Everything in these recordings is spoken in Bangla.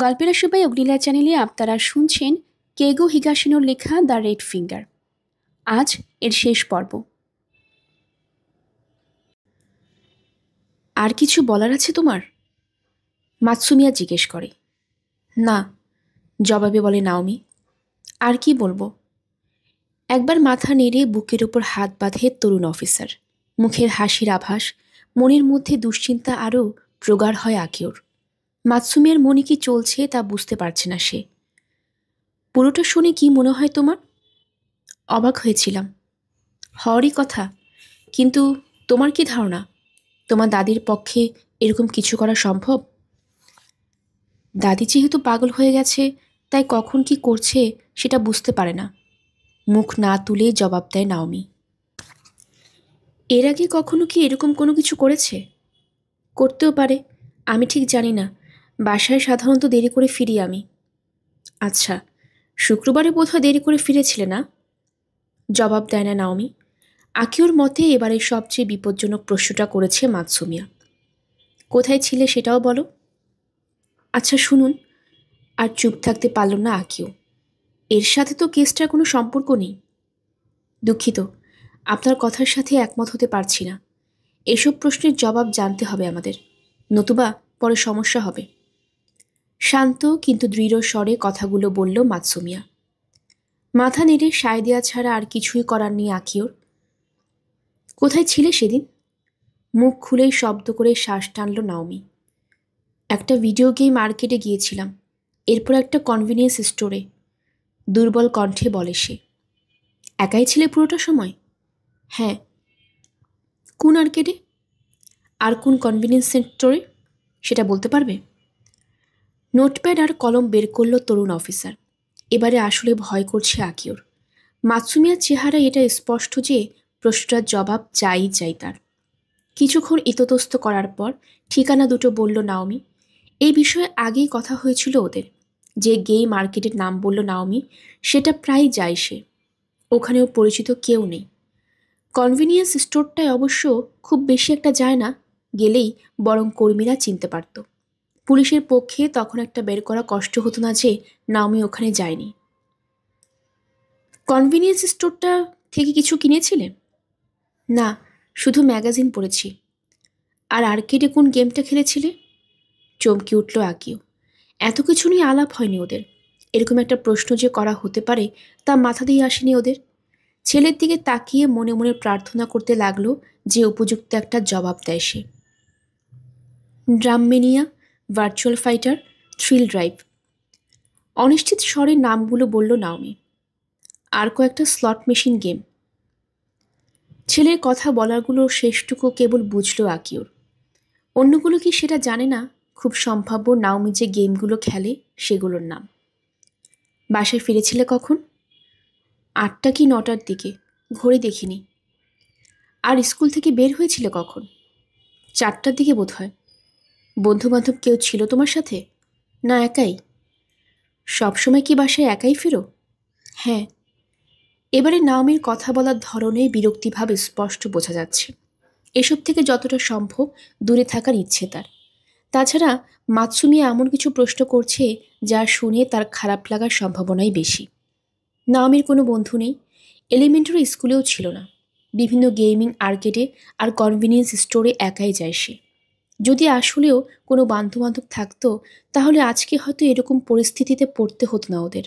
গল্পের সবাই অগ্নিলা চ্যানেলে আপনারা শুনছেন কেগো হিগাশিনোর লেখা দ্য রেড ফিঙ্গার। আজ এর শেষ পর্ব। আর কিছু বলার আছে তোমার? মাতসুমিয়া জিজ্ঞেস করে। না, জবাবে বলে নাওমি। আর কি বলবো? একবার মাথা নেড়ে বুকের ওপর হাত বাঁধে তরুণ অফিসার। মুখের হাসির আভাস, মনের মধ্যে দুশ্চিন্তা আরও প্রগাঢ় হয় আকিওর। মাতসুমিয়ার মনে কি চলছে তা বুঝতে পারছে না সে। পুরোটা শুনে কি মনে হয় তোমার? অবাক হয়েছিলাম। হওয়ারই কথা, কিন্তু তোমার কি ধারণা তোমার দাদির পক্ষে এরকম কিছু করা সম্ভব? দাদি যেহেতু পাগল হয়ে গেছে, তাই কখন কি করছে সেটা বুঝতে পারে না। মুখ না তুলে জবাব দেয় নাওমি। এর আগে কখনো কি এরকম কোনো কিছু করেছে? করতেও পারে, আমি ঠিক জানি না। বাসায় সাধারণত দেরি করে ফিরি আমি। আচ্ছা, শুক্রবারে বোধহয় দেরি করে ফিরেছিলে না? জবাব দেয় না নাওমি। আকিওর মতে এবারে সবচেয়ে বিপজ্জনক প্রশ্নটা করেছে মাতসুমিয়া। কোথায় ছিলে সেটাও বলো। আচ্ছা শুনুন। আর চুপ থাকতে পারল না আকিও। এর সাথে তো কেসটার কোনো সম্পর্ক নেই। দুঃখিত, আপনার কথার সাথে একমত হতে পারছি না। এসব প্রশ্নের জবাব জানতে হবে আমাদের, নতুবা পরে সমস্যা হবে। শান্ত কিন্তু দৃঢ় স্বরে কথাগুলো বলল মাতসুমিয়া। মাথা নেড়ে সায় দেওয়া ছাড়া আর কিছুই করার নেই আকিওর। কোথায় ছিলে সেদিন? মুখ খুলেই শব্দ করে শ্বাস টানল নাওমি। একটা ভিডিও গেম মার্কেটে গিয়েছিলাম, এরপর একটা কনভিনিয়েন্স স্টোরে। দুর্বল কণ্ঠে বলে সে। একাই ছিলে পুরোটা সময়? হ্যাঁ। কোন আর্কেডে? আর কোন কনভিনিয়েন্স স্টোরে সেটা বলতে পারবে? নোটপ্যাড আর কলম বের করল তরুণ অফিসার। এবারে আসলে ভয় করছে আকিওর। মাতসুমিয়ার চেহারা এটা স্পষ্ট যে প্রশ্নটার জবাব চাই চাই তার। কিছুক্ষণ ইতস্তত করার পর ঠিকানা দুটো বলল নাওমি। এই বিষয়ে আগেই কথা হয়েছিল ওদের। যে গেই মার্কেটের নাম বলল নাওমি, সেটা প্রায় যায় সে। ওখানেও পরিচিত কেউ নেই। কনভিনিয়েন্স স্টোরটায় অবশ্য খুব বেশি একটা যায় না, গেলেই বরং কর্মীরা চিনতে পারত। পুলিশের পক্ষে তখন একটা বের করা কষ্ট হতো না যে নাওমি ওখানে যায়নি। কনভিনিয়েন্স স্টোরটা থেকে কিছু কিনেছিলে? না, শুধু ম্যাগাজিন পড়েছি। আর আর্কেডে কোন গেমটা খেলেছিলে? চমকে উঠল আকিও। এত কিছু নিয়ে আলাপ হয়নি ওদের। এরকম একটা প্রশ্ন যে করা হতে পারে তা মাথা দিয়ে আসেনি ওদের। ছেলের দিকে তাকিয়ে মনে মনে প্রার্থনা করতে লাগলো যে উপযুক্ত একটা জবাব দেয় সে। ড্রামমেনিয়া, ভার্চুয়াল ফাইটার, থ্রিল ড্রাইভ। অনিশ্চিত স্বরে নামগুলো বলল নাওমি। আর কয়েকটা স্লট মেশিন গেম। ছেলের কথা বলারগুলো শেষটুকু কেবল বুঝল আকিওর। অন্যগুলো কি সেটা জানে না? খুব সম্ভাব্য নাওমি যে গেমগুলো খেলে সেগুলোর নাম। বাসায় ফিরেছিলে কখন? 8টা কি 9টার দিকে, ঘড়ি দেখিনি। আর স্কুল থেকে বের হয়েছিলে কখন? 4টার দিকে বোধহয়। বন্ধুবান্ধব কেউ ছিল তোমার সাথে? না, একাই। সবসময় কি বাসায় একাই ফেরো? হ্যাঁ। এবারে নাওমির কথা বলার ধরনে বিরক্তিভাব স্পষ্ট বোঝা যাচ্ছে। এসব থেকে যতটা সম্ভব দূরে থাকার ইচ্ছে তার। তাছাড়া মাতসুমিয়া এমন কিছু প্রশ্ন করছে যা শুনে তার খারাপ লাগার সম্ভাবনাই বেশি। নাওমির কোনো বন্ধু নেই, এলিমেন্টারি স্কুলেও ছিল না। বিভিন্ন গেমিং আর্কেডে আর কনভিনিয়েন্স স্টোরে একাই যায় সে। যদি আসলেও কোনো বান্ধববান্ধব থাকতো, তাহলে আজকে হয়তো এরকম পরিস্থিতিতে পড়তে হতো না ওদের।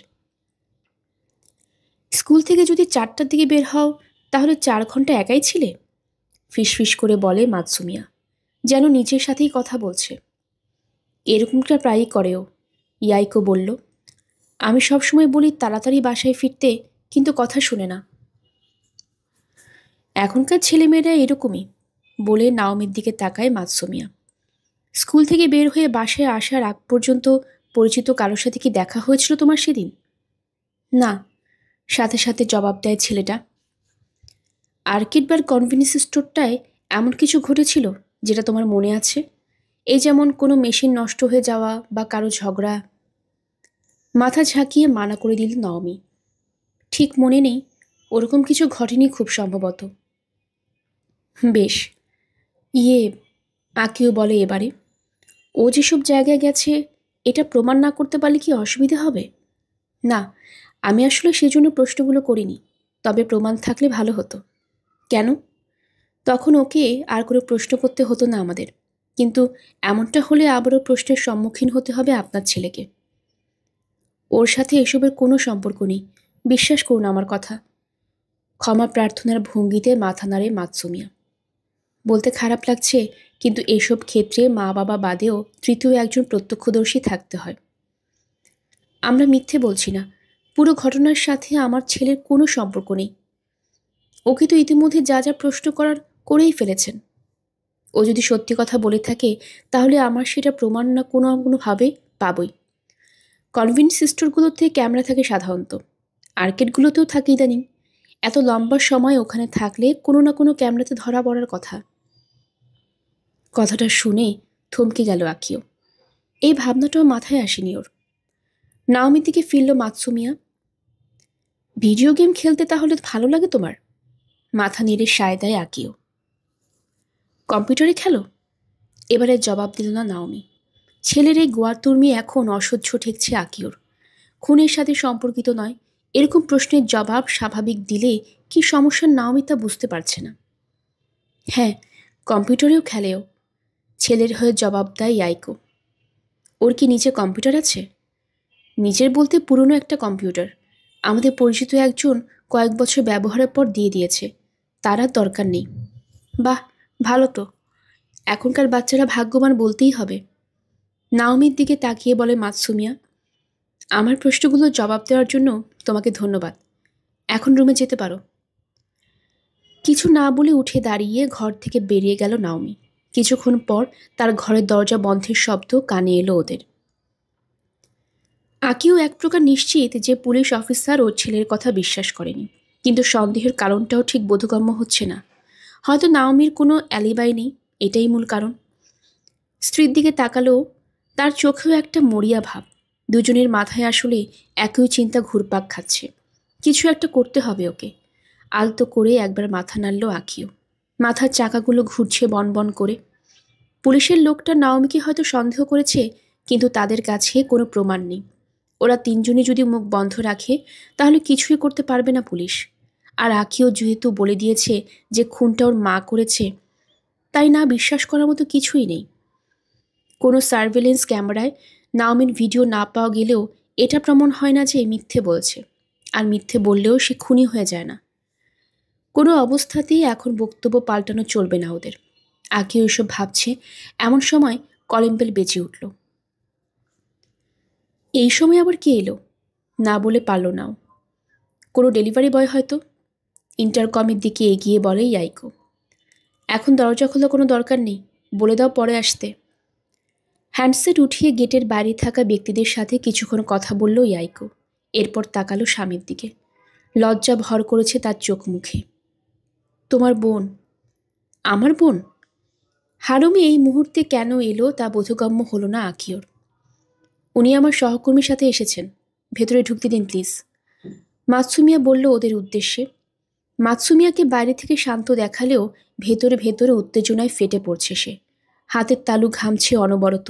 স্কুল থেকে যদি 4টার দিকে বের হও, তাহলে 4 ঘন্টা একাই ছিলে? ফিসফিস করে বলে মাতসুমিয়া, যেন নিজের সাথেই কথা বলছে। এরকমটা প্রায়ই করেও, ইয়াইকো বলল। আমি সবসময় বলি তাড়াতাড়ি বাসায় ফিরতে, কিন্তু কথা শুনে না। এখনকার ছেলেমেয়েরা এরকমই, বলে নাওমির দিকে তাকায় মাতসুমিয়া। স্কুল থেকে বের হয়ে বাসায় আসার আগ পর্যন্ত পরিচিত কারোর সাথে কি দেখা হয়েছিল তোমার সেদিন? না, সাথে সাথে জবাব দেয় ছেলেটা। আর্কেড বার কনভিনিয়েন্স স্টোরটায় এমন কিছু ঘটেছিল যেটা তোমার মনে আছে? এই যেমন কোনো মেশিন নষ্ট হয়ে যাওয়া বা কারো ঝগড়া? মাথা ঝাঁকিয়ে মানা করে দিল নাওমি। ঠিক মনে নেই, ওরকম কিছু ঘটেনি খুব সম্ভবত। বেশ। ইয়ে, আকিও বলে এবারে, ও যেসব জায়গায় গেছে এটা প্রমাণ না করতে পারলে কি অসুবিধা হবে? না, আমি আসলে সেজন্য প্রশ্নগুলো করিনি। তবে প্রমাণ থাকলে ভালো হতো। কেন? তখন ওকে আর কোনো প্রশ্ন করতে হতো না আমাদের। কিন্তু এমনটা হলে আবারও প্রশ্নের সম্মুখীন হতে হবে আপনার ছেলেকে। ওর সাথে এসবের কোনো সম্পর্ক নেই। বিশ্বাস করুন আমার কথা। ক্ষমা প্রার্থনার ভঙ্গিতে মাথা নাড়ে মাতসুমিয়া। বলতে খারাপ লাগছে, কিন্তু এসব ক্ষেত্রে মা বাবা বাদেও তৃতীয় একজন প্রত্যক্ষদর্শী থাকতে হয়। আমরা মিথ্যে বলছি না। পুরো ঘটনার সাথে আমার ছেলের কোনো সম্পর্ক নেই। ওকে তো ইতিমধ্যে যা যা প্রশ্ন করার করেই ফেলেছেন। ও যদি সত্যি কথা বলে থাকে তাহলে আমার সেটা প্রমাণ না কোনোভাবে পাবই। কনভেন্ট স্টোরগুলোতে ক্যামেরা থাকে সাধারণত, আর্কেডগুলোতেও থাকে ইদানিং। এত লম্বা সময় ওখানে থাকলে কোনো না কোনো ক্যামেরাতে ধরা পড়ার কথা। কথাটা শুনে থমকে গেল আখিও। এই ভাবনাটাও মাথায় আসেনি ওর। নাওমির দিকে ফিরল মাতসুমিয়া। ভিডিও গেম খেলতে তাহলে ভালো লাগে তোমার? মাথা নেড়ে সায় দেয় আকিও। কম্পিউটারে খেলো? এবারে জবাব দিল না নাওমি। ছেলের এই গোয়াতুর্মি এখন অসহ্য ঠেকছে আকিওর। খুনের সাথে সম্পর্কিত নয়, এরকম প্রশ্নের জবাব স্বাভাবিক দিলে কি সমস্যা নাওমি তা বুঝতে পারছে না। হ্যাঁ, কম্পিউটারেও খেলেও। ছেলের হয়ে জবাব দেয় ইয়াইকো। ওর কি নিচে কম্পিউটার আছে? নিজের বলতে পুরনো একটা কম্পিউটার। আমাদের পরিচিত একজন কয়েক বছর ব্যবহারের পর দিয়ে দিয়েছে। তার আর দরকার নেই। বাহ, ভালো তো। এখনকার বাচ্চারা ভাগ্যবান বলতেই হবে। নাওমির দিকে তাকিয়ে বলে মাতসুমিয়া। আমার প্রশ্নগুলোর জবাব দেওয়ার জন্য তোমাকে ধন্যবাদ। এখন রুমে যেতে পারো। কিছু না বলে উঠে দাঁড়িয়ে ঘর থেকে বেরিয়ে গেল নাওমি। কিছুক্ষণ পর তার ঘরের দরজা বন্ধের শব্দ কানে এলো ওদের। আকিও এক প্রকার নিশ্চিত যে পুলিশ অফিসার ওর ছেলের কথা বিশ্বাস করেনি, কিন্তু সন্দেহের কারণটাও ঠিক বোধগম্য হচ্ছে না। হয়তো নাওমির কোনো অ্যালিবাই নেই, এটাই মূল কারণ। স্ত্রীর দিকে তাকালেও তার চোখেও একটা মরিয়া ভাব। দুজনের মাথায় আসলে একই চিন্তা ঘুরপাক খাচ্ছে। কিছু একটা করতে হবে ওকে। আলতো করে একবার মাথা নাড়ল আখিও। মাথার চাকাগুলো ঘুরছে বনবন করে। পুলিশের লোকটা নাওমিকে হয়তো সন্দেহ করেছে, কিন্তু তাদের কাছে কোনো প্রমাণ নেই। ওরা তিনজনই যদি মুখ বন্ধ রাখে তাহলে কিছুই করতে পারবে না পুলিশ। আর আখিও যেহেতু বলে দিয়েছে যে খুনটা ওর মা করেছে, তাই না বিশ্বাস করার মতো কিছুই নেই। কোনো সার্ভেলেন্স ক্যামেরায় নাওমির ভিডিও না পাওয়া গেলেও এটা প্রমাণ হয় না যে মিথ্যে বলছে। আর মিথ্যে বললেও সে খুনি হয়ে যায় না। কোনো অবস্থাতেই এখন বক্তব্য পাল্টানো চলবে না ওদের। আখিও এসব ভাবছে, এমন সময় কলিং বেল বেজে উঠল। এই সময় আবার কে এলো? না বলে পারল নাও। কোনো ডেলিভারি বয় হয়তো। ইন্টারকমের দিকে এগিয়ে বলে ইয়াইকো। এখন দরজা খোলা কোনো দরকার নেই, বলে দাও পরে আসতে। হ্যান্ডসেট উঠিয়ে গেটের বাইরে থাকা ব্যক্তিদের সাথে কিছুক্ষণ কথা বলল ইয়াইকো। এরপর তাকালো স্বামীর দিকে। লজ্জা ভর করেছে তার চোখ মুখে। তোমার বোন? আমার বোন? হারুমি এই মুহূর্তে কেন এলো তা বোধগম্য হলো না আখিওর। উনি আমার সহকর্মীর সাথে এসেছেন, ভেতরে ঢুকতে দিন প্লিজ, মাতসুমিয়া বলল ওদের উদ্দেশ্যে। মাতসুমিয়াকে বাইরে থেকে শান্ত দেখালেও ভেতরে ভেতরে উত্তেজনায় ফেটে পড়ছে সে। হাতের তালু ঘামছে অনবরত।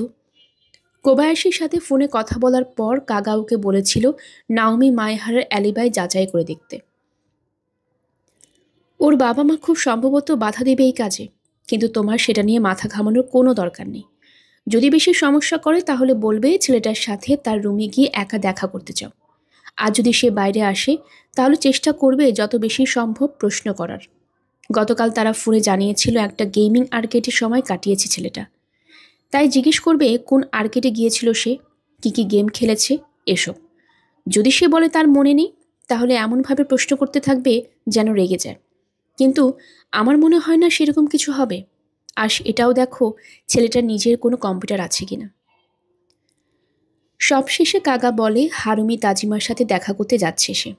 কোবায়াশির সাথে ফোনে কথা বলার পর কাগাওকে বলেছিল নাওমি মায়েহারের অ্যালিবাই যাচাই করে দেখতে। ওর বাবা মা খুব সম্ভবত বাধা দেবে এই কাজে, কিন্তু তোমার সেটা নিয়ে মাথা ঘামানোর কোনো দরকার নেই। যদি বেশি সমস্যা করে তাহলে বলবে ছেলেটার সাথে তার রুমে গিয়ে একা দেখা করতে চাও। আর যদি সে বাইরে আসে তাহলে চেষ্টা করবে যত বেশি সম্ভব প্রশ্ন করার। গতকাল তারা ফোনে জানিয়েছিল একটা গেমিং আর্কেডে সময় কাটিয়েছে ছেলেটা। তাই জিজ্ঞেস করবে কোন আর্কেডে গিয়েছিল সে, কি গেম খেলেছে, এসব। যদি সে বলে তার মনে নেই, তাহলে এমনভাবে প্রশ্ন করতে থাকবে যেন রেগে যায়। কিন্তু আমার মনে হয় না সেরকম কিছু হবে। আর এটাও দেখো ছেলেটার নিজের কোনো কম্পিউটার আছে কিনা। সবশেষে কাগা বলে হারুমি তাজিমার সাথে দেখা করতে যাচ্ছে সে।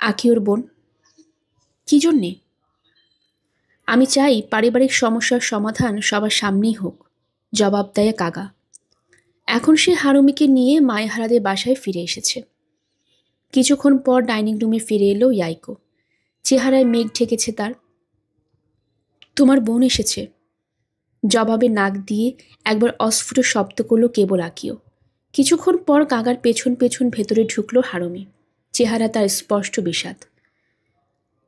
আখিওর বোন? কি জন্যে? আমি চাই পারিবারিক সমস্যার সমাধান সবার সামনেই হোক, জবাব দেয় কাগা। এখন সে হারুমিকে নিয়ে মায়েহারাদের বাসায় ফিরে এসেছে। কিছুক্ষণ পর ডাইনিং রুমে ফিরে এলো ইয়াইকো। চেহারায় মেঘ ঢেকেছে তার। তোমার বোন এসেছে, জবাবে নাক দিয়ে একবার অস্ফুট শব্দ করল কেবল আকিও। কিছুক্ষণ পর কাকার পেছন পেছন ভেতরে ঢুকলো হারমি। চেহারা তার স্পষ্ট বিষাদ।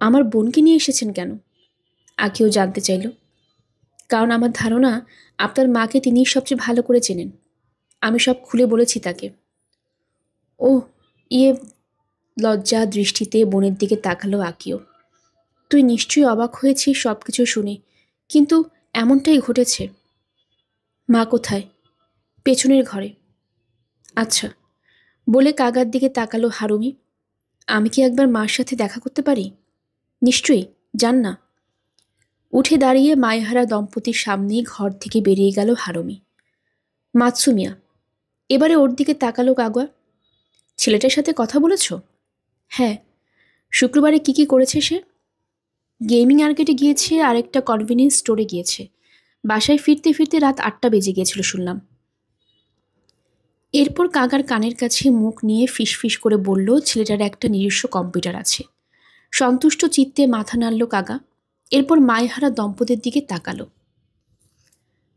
আমার বোনকে নিয়ে এসেছেন কেন? আকিও জানতে চাইল। কারণ আমার ধারণা আপনার মাকে তিনিই সবচেয়ে ভালো করে চেনেন। আমি সব খুলে বলেছি তাকে। ও ইয়ে, লজ্জা দৃষ্টিতে বোনের দিকে তাকালো আকিও। তুই নিশ্চয়ই অবাক হয়েছিস সব কিছু শুনে, কিন্তু এমনটাই ঘটেছে। মা কোথায়? পেছনের ঘরে। আচ্ছা, বলে কাকার দিকে তাকালো হারুমি। আমি কি একবার মার সাথে দেখা করতে পারি? নিশ্চয়ই, যান না। উঠে দাঁড়িয়ে মায়হারা দম্পতির সামনেই ঘর থেকে বেরিয়ে গেল হারুমি। মাতসুমিয়া এবারে ওর দিকে তাকালো কাগা। ছেলেটার সাথে কথা বলেছ? হ্যাঁ। শুক্রবারে কি করেছে সে? গেমিং আর্কেডে গিয়েছে আর একটা কনভেনিয়েন্স স্টোরে গিয়েছে। বাসায় ফিরতে ফিরতে রাত 8টা বেজে গিয়েছিল শুনলাম। এরপর কাকার কানের কাছে মুখ নিয়ে ফিসফিস করে বলল ছেলেটার একটা নিজস্ব কম্পিউটার আছে। সন্তুষ্ট চিত্তে মাথা নাড়ল কাকা। এরপর মায়হারা দম্পতির দিকে তাকালো।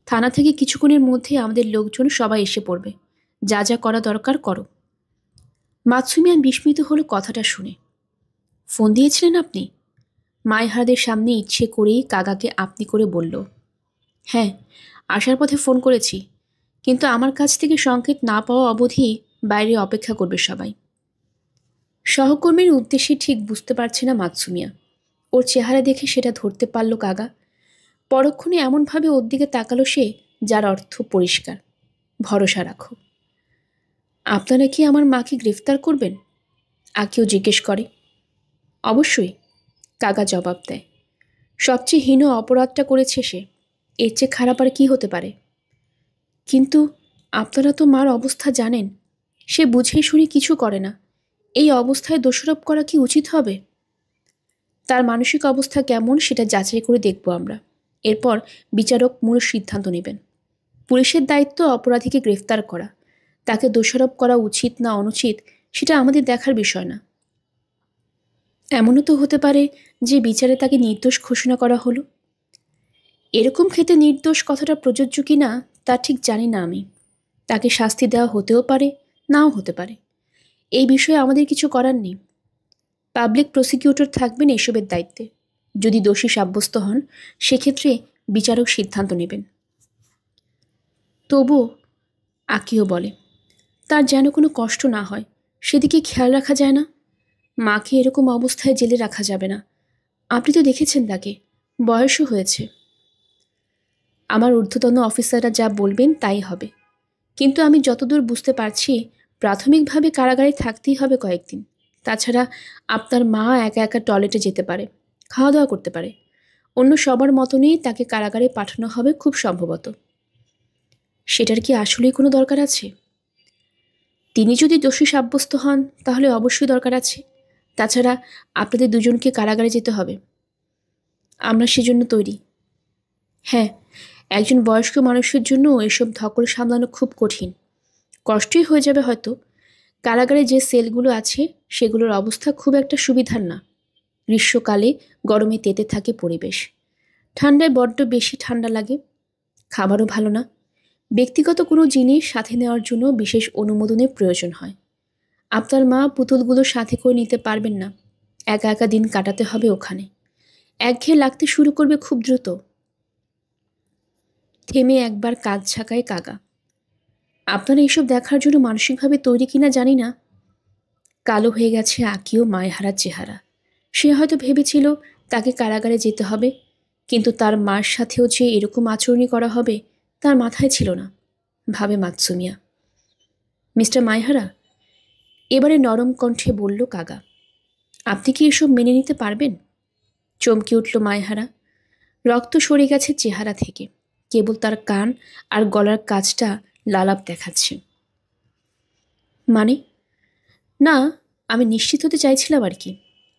থানা থেকে কিছুক্ষণের মধ্যে আমাদের লোকজন সবাই এসে পড়বে। যা যা করা দরকার করো। মাতসুমিয়া বিস্মিত হলো কথাটা শুনে। ফোন দিয়েছিলেন আপনি? মায়হারাদের সামনে ইচ্ছে করেই কাকাকে আপনি করে বলল। হ্যাঁ, আসার পথে ফোন করেছি, কিন্তু আমার কাছ থেকে সংকেত না পাওয়া অবধি বাইরে অপেক্ষা করবে সবাই। সহকর্মীর উদ্দেশ্যে ঠিক বুঝতে পারছে না মাতসুমিয়া। ওর চেহারা দেখে সেটা ধরতে পারল কাকা। পরক্ষণে এমনভাবে ওর দিকে তাকালো সে, যার অর্থ পরিষ্কার, ভরসা রাখো। আপনারা কি আমার মাকে গ্রেফতার করবেন? আকিও জিজ্ঞেস করে। অবশ্যই, কাকা জবাব দেয়। সবচেয়ে হীন অপরাধটা করেছে সে, এর চেয়ে খারাপ আর কি হতে পারে? কিন্তু আপনারা তো মার অবস্থা জানেন। সে বুঝে শুনে কিছু করে না। এই অবস্থায় দোষারোপ করা কি উচিত হবে? তার মানসিক অবস্থা কেমন সেটা যাচাই করে দেখব আমরা। এরপর বিচারক মূল সিদ্ধান্ত নেবেন। পুলিশের দায়িত্ব অপরাধীকে গ্রেফতার করা। তাকে দোষারোপ করা উচিত না অনুচিত সেটা আমাদের দেখার বিষয় না। এমনও তো হতে পারে যে বিচারে তাকে নির্দোষ ঘোষণা করা হলো। এরকম ক্ষেত্রে নির্দোষ কথাটা প্রযোজ্য কি না তা ঠিক জানি না আমি। তাকে শাস্তি দেওয়া হতেও পারে, নাও হতে পারে। এই বিষয়ে আমাদের কিছু করার নেই। পাবলিক প্রসিকিউটর থাকবেন এসবের দায়িত্বে। যদি দোষী সাব্যস্ত হন সেক্ষেত্রে বিচারক সিদ্ধান্ত নেবেন। তবুও, আকিও বলে, তার যেন কোনো কষ্ট না হয় সেদিকে খেয়াল রাখা যায় না। মাকে এরকম অবস্থায় জেলে রাখা যাবে না। আপনি তো দেখেছেন তাকে, বয়সও হয়েছে। আমার ঊর্ধ্বতন অফিসাররা যা বলবেন তাই হবে। কিন্তু আমি যতদূর বুঝতে পারছি প্রাথমিকভাবে কারাগারে থাকতেই হবে কয়েকদিন। তাছাড়া আপনার মা একা একা টয়লেটে যেতে পারে, খাওয়া দাওয়া করতে পারে। অন্য সবার মতনই তাকে কারাগারে পাঠানো হবে খুব সম্ভবত। সেটার কি আসলেই কোনো দরকার আছে? তিনি যদি দোষী সাব্যস্ত হন তাহলে অবশ্যই দরকার আছে। তাছাড়া আপনাদের দুজনকে কারাগারে যেতে হবে। আমরা সেজন্য তৈরি। হ্যাঁ, একজন বয়স্ক মানুষের জন্য এসব ধকল সামলানো খুব কঠিন। কষ্টই হয়ে যাবে হয়তো। কারাগারে যে সেলগুলো আছে সেগুলোর অবস্থা খুব একটা সুবিধার না। গ্রীষ্মকালে গরমে তেতে থাকে পরিবেশ, ঠান্ডায় বড্ড বেশি ঠান্ডা লাগে। খাবারও ভালো না। ব্যক্তিগত কোনো জিনিস সাথে নেওয়ার জন্য বিশেষ অনুমোদনের প্রয়োজন হয়। আপনার মা পুতুলগুলো সাথে করে নিতে পারবেন না। একা একা দিন কাটাতে হবে ওখানে। একঘেয়ে লাগতে শুরু করবে খুব দ্রুত। থেমে একবার কাঁধ ঝাঁকায় কাকা। আপনারা এইসব দেখার জন্য মানসিকভাবে তৈরি কিনা জানি না। কালো হয়ে গেছে আকিও মায়হারার চেহারা। সে হয়তো ভেবেছিল তাকে কারাগারে যেতে হবে, কিন্তু তার মার সাথেও যে এরকম আচরণই করা হবে তার মাথায় ছিল না, ভাবে মাতসুমিয়া। মিস্টার মায়হারা, এবারে নরম কণ্ঠে বলল কাকা, আপনি কি এসব মেনে নিতে পারবেন? চমকে উঠল মায়হারা। রক্ত সরে গেছে চেহারা থেকে, কেবল তার কান আর গলার কাছটা লালাপ দেখাচ্ছে। মানে? না, আমি নিশ্চিত হতে চাইছিলাম আর কি।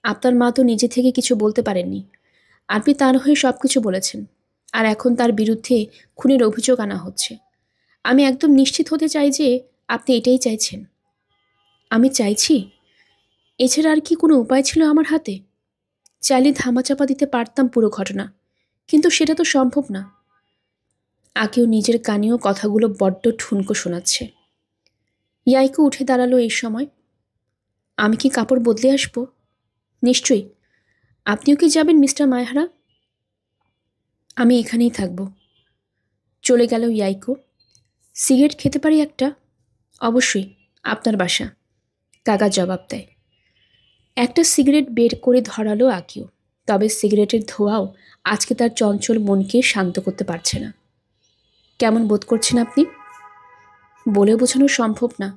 আপনার মা তো নিজে থেকে কিছু বলতে পারেননি। আপনি তার হয়ে সব কিছু বলেছেন, আর এখন তার বিরুদ্ধে খুনের অভিযোগ আনা হচ্ছে। আমি একদম নিশ্চিত হতে চাই যে আপনি এটাই চাইছেন। আমি চাইছি? এছাড়া আর কি কোনো উপায় ছিল আমার হাতে? চাইলে ধামাচাপা দিতে পারতাম পুরো ঘটনা, কিন্তু সেটা তো সম্ভব না। আকেও নিজের কানেও কথাগুলো বড্ড ঠুনকো শোনাচ্ছে। ইয়াইকো উঠে দাঁড়ালো এই সময়। আমি কি কাপড় বদলে আসব? নিশ্চয়ই। আপনিও কি যাবেন মিস্টার মায়হারা? আমি এখানেই থাকব। চলে গেল ইয়াইকো। সিগারেট খেতে পারি একটা? অবশ্যই, আপনার বাসা, কাকা জবাব দেয়। একটা সিগারেট বের করে ধরালো আকিও। তবে সিগারেটের ধোঁয়াও আজকে তার চঞ্চল মনকে শান্ত করতে পারছে না। কেমন বোধ করছেন আপনি? বলে বোঝানো সম্ভব না।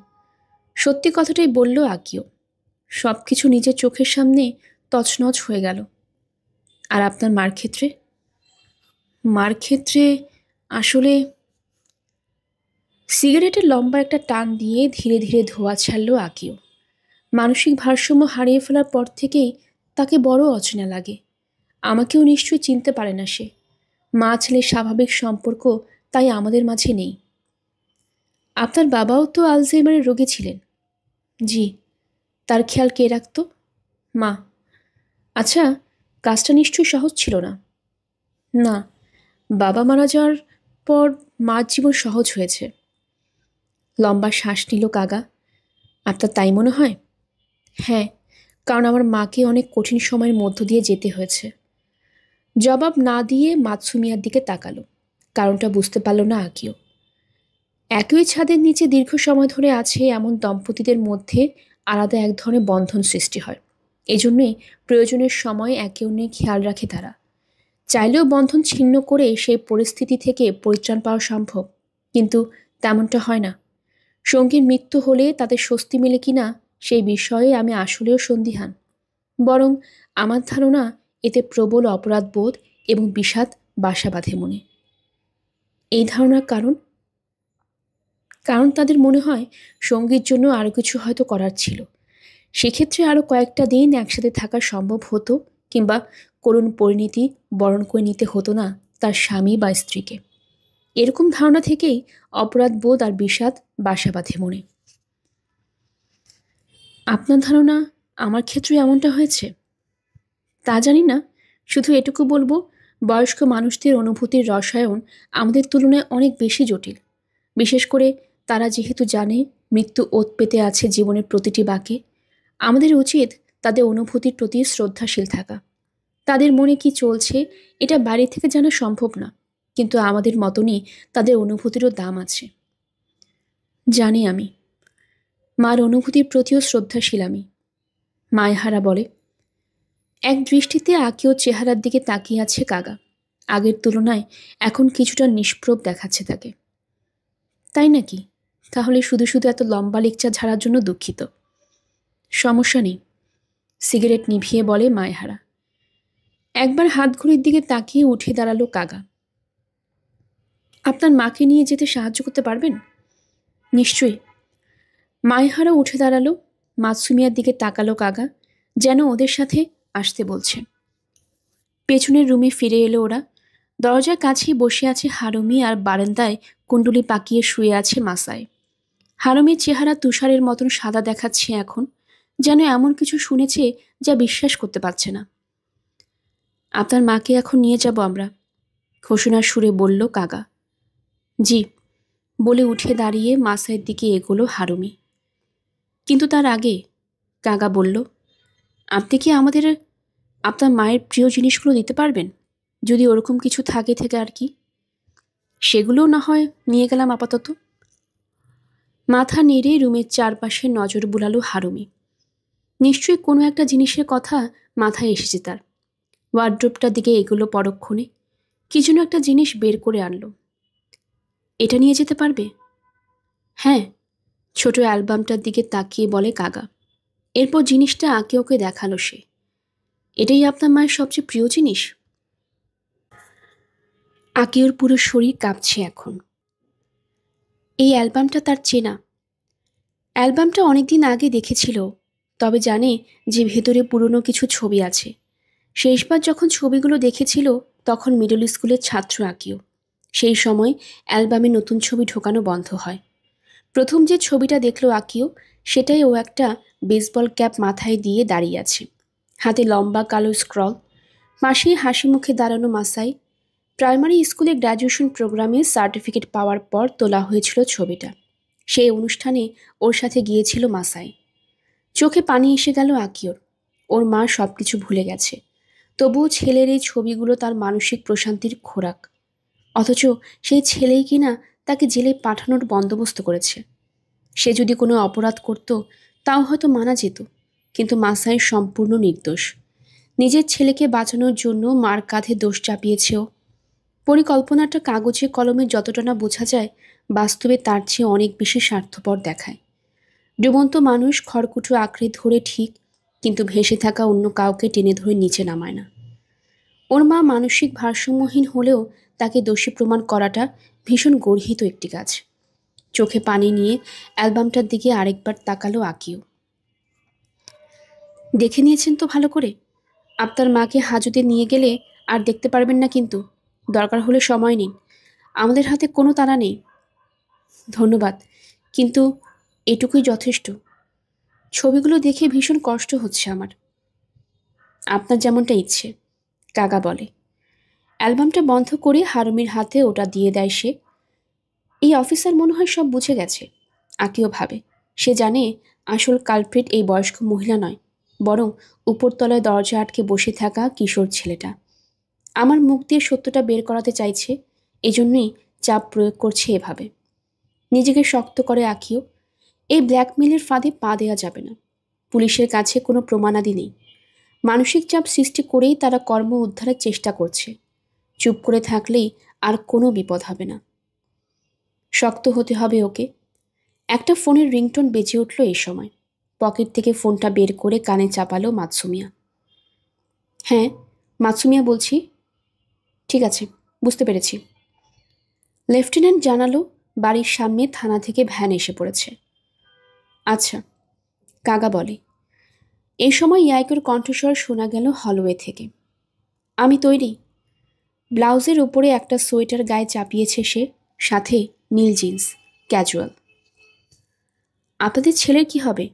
সত্যি কথাটাই বলল আকিও। সব কিছু নিজের চোখের সামনে তছনছ হয়ে গেল। আর আপনার মার ক্ষেত্রে? মার ক্ষেত্রে আসলে সিগারেটের লম্বা একটা টান দিয়ে ধীরে ধীরে ধোঁয়া ছাড়ল আকিও। মানসিক ভারসাম্য হারিয়ে ফেলার পর থেকেই তাকে বড় অচেনা লাগে। আমাকেও নিশ্চয়ই চিনতে পারে না সে। মা ছেলের স্বাভাবিক সম্পর্ক তাই আমাদের মাঝে নেই। আপনার বাবাও তো আলঝেইমারের রোগী ছিলেন। জি। তার খেয়াল কে রাখত? মা। আচ্ছা, কাজটা নিশ্চয়ই সহজ ছিল না। না, বাবা মারা যাওয়ার পর মার জীবন সহজ হয়েছে। লম্বা শ্বাস নিল কাগা। আপনার তাই মনে হয়? হ্যাঁ, কারণ আমার মাকে অনেক কঠিন সময়ের মধ্য দিয়ে যেতে হয়েছে। জবাব না দিয়ে মাতসুমিয়ার দিকে তাকালো। কারণটা বুঝতে পারল না আকিও। একই ছাদের নিচে দীর্ঘ সময় ধরে আছে এমন দম্পতিদের মধ্যে আলাদা এক ধরনের বন্ধন সৃষ্টি হয়। এজন্যই প্রয়োজনের সময় একে অন্যের খেয়াল রাখে তারা। চাইলেও বন্ধন ছিন্ন করে সেই পরিস্থিতি থেকে পরিত্রাণ পাওয়া সম্ভব, কিন্তু তেমনটা হয় না। সঙ্গীর মৃত্যু হলে তাদের স্বস্তি মেলে কিনা সেই বিষয়ে আমি আসলেও সন্দিহান। বরং আমার ধারণা এতে প্রবল অপরাধবোধ এবং বিষাদ বাসা বাঁধে মনে। এই ধারণার কারণ? কারণ তাদের মনে হয় সঙ্গীর জন্য আরও কিছু হয়তো করার ছিল। সেক্ষেত্রে আরও কয়েকটা দিন একসাথে থাকা সম্ভব হতো, কিংবা করুণ পরিণতি বরণ করে নিতে হতো না তার স্বামী বা স্ত্রীকে। এরকম ধারণা থেকেই অপরাধবোধ আর বিষাদ বাসা বাঁধে মনে। আপনার ধারণা আমার ক্ষেত্রে এমনটা হয়েছে? তা জানি না, শুধু এটুকু বলবো, বয়স্ক মানুষদের অনুভূতির রসায়ন আমাদের তুলনায় অনেক বেশি জটিল। বিশেষ করে তারা যেহেতু জানে মৃত্যু ওত পেতে আছে জীবনের প্রতিটি বাঁকে। আমাদের উচিত তাদের অনুভূতির প্রতি শ্রদ্ধাশীল থাকা। তাদের মনে কি চলছে এটা বাইরে থেকে জানা সম্ভব না, কিন্তু আমাদের মতনই তাদের অনুভূতিরও দাম আছে। জানি আমি। মার অনুভূতির প্রতিও শ্রদ্ধাশীল আমি। মায়হারা বলে। এক দৃষ্টিতে আকিও চেহারার দিকে তাকিয়ে আছে কাগা। আগের তুলনায় এখন কিছুটা নিষ্প্রভ দেখাচ্ছে তাকে। তাই নাকি? তাহলে শুধু শুধু এত লম্বা লেকচার ঝাড়ার জন্য দুঃখিত। সমস্যা নেই, সিগারেট নিভিয়ে বলে মায়হারা। একবার হাত ঘড়ির দিকে তাকিয়ে উঠে দাঁড়ালো কাগা। আপনার মাকে নিয়ে যেতে সাহায্য করতে পারবেন? নিশ্চয়ই। মায়হারা উঠে দাঁড়ালো। মাতসুমিয়ার দিকে তাকালো কাগা, যেন ওদের সাথে আসতে বলছে। পেছনের রুমে ফিরে এলো ওরা। দরজার কাছেই বসে আছে হারুমি, আর বারান্দায় কুণ্ডুলি পাকিয়ে শুয়ে আছে মাসায়। হারুমির চেহারা তুষারের মতন সাদা দেখাচ্ছে এখন, যেন এমন কিছু শুনেছে যা বিশ্বাস করতে পারছে না। আপনার মাকে এখন নিয়ে যাব আমরা, ঘোষণার সুরে বলল কাগা। জি, বলে উঠে দাঁড়িয়ে মাসাইয়ের দিকে এগোলো হারুমি। কিন্তু তার আগে কাগা বলল, আপনি কি আমাদের আপনার মায়ের প্রিয় জিনিসগুলো দিতে পারবেন? যদি ওরকম কিছু থাকে আর কি। সেগুলোও না হয় নিয়ে গেলাম আপাতত। মাথা নেড়ে রুমের চারপাশে নজর বুলালো হারুমি। নিশ্চয়ই কোনো একটা জিনিসের কথা মাথায় এসেছে তার। ওয়ার্ড্রোবটার দিকে এগুলো পরক্ষণে কি যেন একটা জিনিস বের করে আনলো। এটা নিয়ে যেতে পারবে? হ্যাঁ, ছোট অ্যালবামটার দিকে তাকিয়ে বলে কাগা। এরপর জিনিসটা আঁকে ওকে দেখালো সে। এটাই আপনার মায়ের সবচেয়ে প্রিয় জিনিস? আকিওর পুরো শরীর কাঁপছে এখন। এই অ্যালবামটা তার চেনা। অ্যালবামটা অনেকদিন আগে দেখেছিল, তবে জানে যে ভেতরে পুরনো কিছু ছবি আছে। শেষবার যখন ছবিগুলো দেখেছিল তখন মিডল স্কুলের ছাত্র আকিও। সেই সময় অ্যালবামে নতুন ছবি ঢোকানো বন্ধ হয়। প্রথম যে ছবিটা দেখল আকিও, সেটাই ও একটা বেসবল ক্যাপ মাথায় দিয়ে দাঁড়িয়ে আছে, হাতে লম্বা কালো স্ক্রল, পাশে হাসি মুখে দাঁড়ানো মাসাই। প্রাইমারি স্কুলে গ্র্যাজুয়েশন প্রোগ্রামে সার্টিফিকেট পাওয়ার পর তোলা হয়েছিল ছবিটা। সেই অনুষ্ঠানে ওর সাথে গিয়েছিল মাসাই। চোখে পানি এসে গেল আকিওর। ওর মা সব কিছু ভুলে গেছে, তবুও ছেলের এই ছবিগুলো তার মানসিক প্রশান্তির খোরাক। অথচ সেই ছেলেই কিনা তাকে জেলে পাঠানোর বন্দোবস্ত করেছে। সে যদি কোনো অপরাধ করত তাও হয়তো মানা যেত, কিন্তু মাসাই সম্পূর্ণ নির্দোষ। নিজের ছেলেকে বাঁচানোর জন্য মার কাঁধে দোষ চাপিয়েছে ও। পরিকল্পনাটা কাগজে কলমে যতটা না বোঝা যায়, বাস্তবে তার চেয়ে অনেক বেশি স্বার্থপর দেখায়। ডুবন্ত মানুষ খড়কুটো আঁকড়ে ধরে ঠিক, কিন্তু ভেসে থাকা অন্য কাউকে টেনে ধরে নিচে নামায় না। ওর মা মানসিক ভারসাম্যহীন হলেও তাকে দোষী প্রমাণ করাটা ভীষণ গর্হিত একটি কাজ। চোখে পানি নিয়ে অ্যালবামটার দিকে আরেকবার তাকালো আকিও। দেখে নিয়েছেন তো ভালো করে? আপনার মাকে হাজতে নিয়ে গেলে আর দেখতে পারবেন না, কিন্তু দরকার হলে সময় নিন, আমাদের হাতে কোনো তাড়া নেই। ধন্যবাদ, কিন্তু এটুকুই যথেষ্ট। ছবিগুলো দেখে ভীষণ কষ্ট হচ্ছে আমার। আপনার যেমনটা ইচ্ছে, কাকা বলে। অ্যালবামটা বন্ধ করে হারুমির হাতে ওটা দিয়ে দেয় সে। এই অফিসার মনে হয় সব বুঝে গেছে। আকিও ভাবে, সে জানে আসল কালপ্রিট এই বয়স্ক মহিলা নয়, বরং উপরতলায় দরজা আটকে বসে থাকা কিশোর ছেলেটা। আমার মুখ দিয়ে সত্যটা বের করাতে চাইছে, এজন্যই চাপ প্রয়োগ করছে এভাবে। নিজেকে শক্ত করে আঁকিও। এই ব্ল্যাকমেলের ফাঁদে পা দেওয়া যাবে না। পুলিশের কাছে কোনো প্রমাণাদি নেই। মানসিক চাপ সৃষ্টি করেই তারা কর্ম উদ্ধারের চেষ্টা করছে। চুপ করে থাকলেই আর কোনো বিপদ হবে না। শক্ত হতে হবে ওকে। একটা ফোনের রিংটোন বেজে উঠল এই সময়। পকেট থেকে ফোনটা বের করে কানে চাপালো মাতসুমিয়া। হ্যাঁ, মাতসুমিয়া বলছি। ঠিক আছে, বুঝতে পেরেছি। লেফটেন্যান্ট জানালো বাড়ির সামনে থানা থেকে ভ্যান এসে পড়েছে। আচ্ছা, কাগা বলে। এই সময় ইয়াইকোর কণ্ঠস্বর শোনা গেল হলওয়ে থেকে। আমি তৈরি। ব্লাউজের উপরে একটা সোয়েটার গায়ে চাপিয়েছে সে, সাথে নীল জিন্স, ক্যাজুয়াল। আপনাদের ছেলের কি হবে?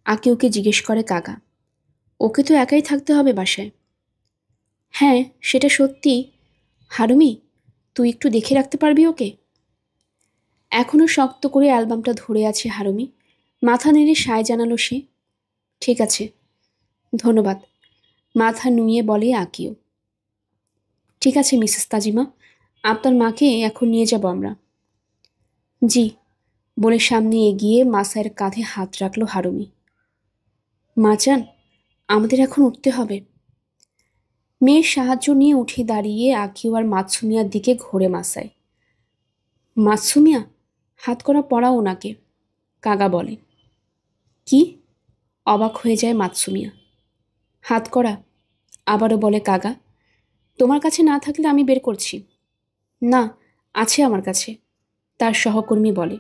আকে ওকে জিজ্ঞেস করে কাকা। ওকে তো একাই থাকতে হবে বাসায়। হ্যাঁ, সেটা সত্যি। হারুমি, তুই একটু দেখে রাখতে পারবি ওকে? এখনও শক্ত করে অ্যালবামটা ধরে আছে হারুমি। মাথা নেড়ে সায় জানালো সে। ঠিক আছে, ধন্যবাদ, মাথা নুইয়ে বলে আকিও। ঠিক আছে মিসেস তাজিমা, আপনার মাকে এখন নিয়ে যাব আমরা। জি, বলে সামনে এগিয়ে মাসায়ের কাঁধে হাত রাখল হারুমি। মা চান, আমাদের এখন উঠতে হবে। মেয়ের সাহায্য নিয়ে উঠে দাঁড়িয়ে আকিও আর মাতসুমিয়ার দিকে ঘোরে মাসায়। মাতসুমিয়া, হাত করা পড়াও ওনাকে, কাগা বলে। কি? অবাক হয়ে যায় মাতসুমিয়া। হাত করা, আবারও বলে কাগা। তোমার কাছে না থাকলে আমি বের করছি। না, আছে আমার কাছে, তার সহকর্মী বলে।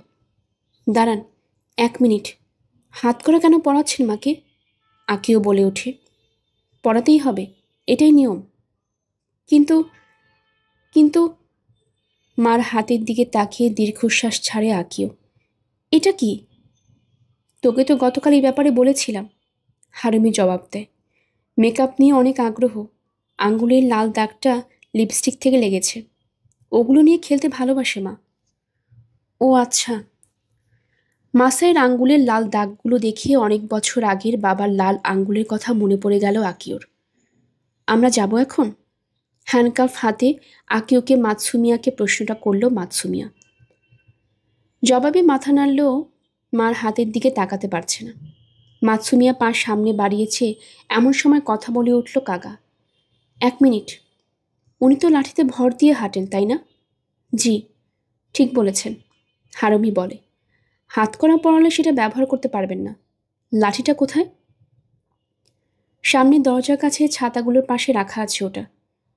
দাঁড়ান, 1 মিনিট। হাত করা কেন পড়াচ্ছেন মাকে? আকিও বলে ওঠে। পড়াতেই হবে, এটাই নিয়ম। কিন্তু কিন্তু মার হাতের দিকে তাকিয়ে দীর্ঘশ্বাস ছাড়ে আকিও। এটা কি? তোকে তো গতকাল এই ব্যাপারে বলেছিলাম, হারুমি জবাব দেয়। মেকআপ নিয়ে অনেক আগ্রহ, আঙ্গুলের লাল দাগটা লিপস্টিক থেকে লেগেছে, ওগুলো নিয়ে খেলতে ভালোবাসে মা। ও আচ্ছা। মাসায়ের আঙ্গুলের লাল দাগগুলো দেখে অনেক বছর আগের বাবার লাল আঙ্গুলের কথা মনে পড়ে গেল আকিওর। আমরা যাব এখন? হ্যান্ডকাফ হাতে আকিওকে মাতসুমিয়াকে প্রশ্নটা করল মাতসুমিয়া। জবাবে মাথা নাড়লেও মার হাতের দিকে তাকাতে পারছে না। মাতসুমিয়া পা সামনে বাড়িয়েছে, এমন সময় কথা বলে উঠল কাগা। 1 মিনিট। উনি তো লাঠিতে ভর দিয়ে হাঁটেন, তাই না? জি, ঠিক বলেছেন, হারুমি বলে। হাত করা পড়ালে সেটা ব্যবহার করতে পারবেন না। লাঠিটা কোথায়? সামনে দরজার কাছে ছাতাগুলোর পাশে রাখা আছে ওটা।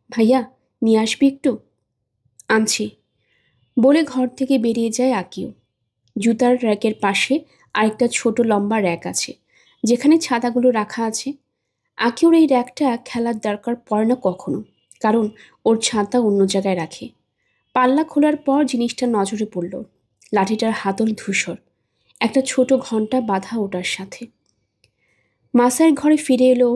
ভাইয়া, নিয়ে আসবি একটু? আনছি, বলে ঘর থেকে বেরিয়ে যায় আকিও। জুতার র্যাকের পাশে আরেকটা ছোট লম্বা র্যাক আছে, যেখানে ছাতাগুলো রাখা আছে। আকিওর এই র্যাকটা খেলার দরকার পড়ে না কখনো, কারণ ওর ছাতা অন্য জায়গায় রাখে। পাল্লা খোলার পর জিনিসটা নজরে পড়ল। লাঠিটার হাতল ধূসর, একটা ছোট ঘণ্টা বাঁধা ওটার সাথে। মাসায়ের ঘরে ফিরে এলো।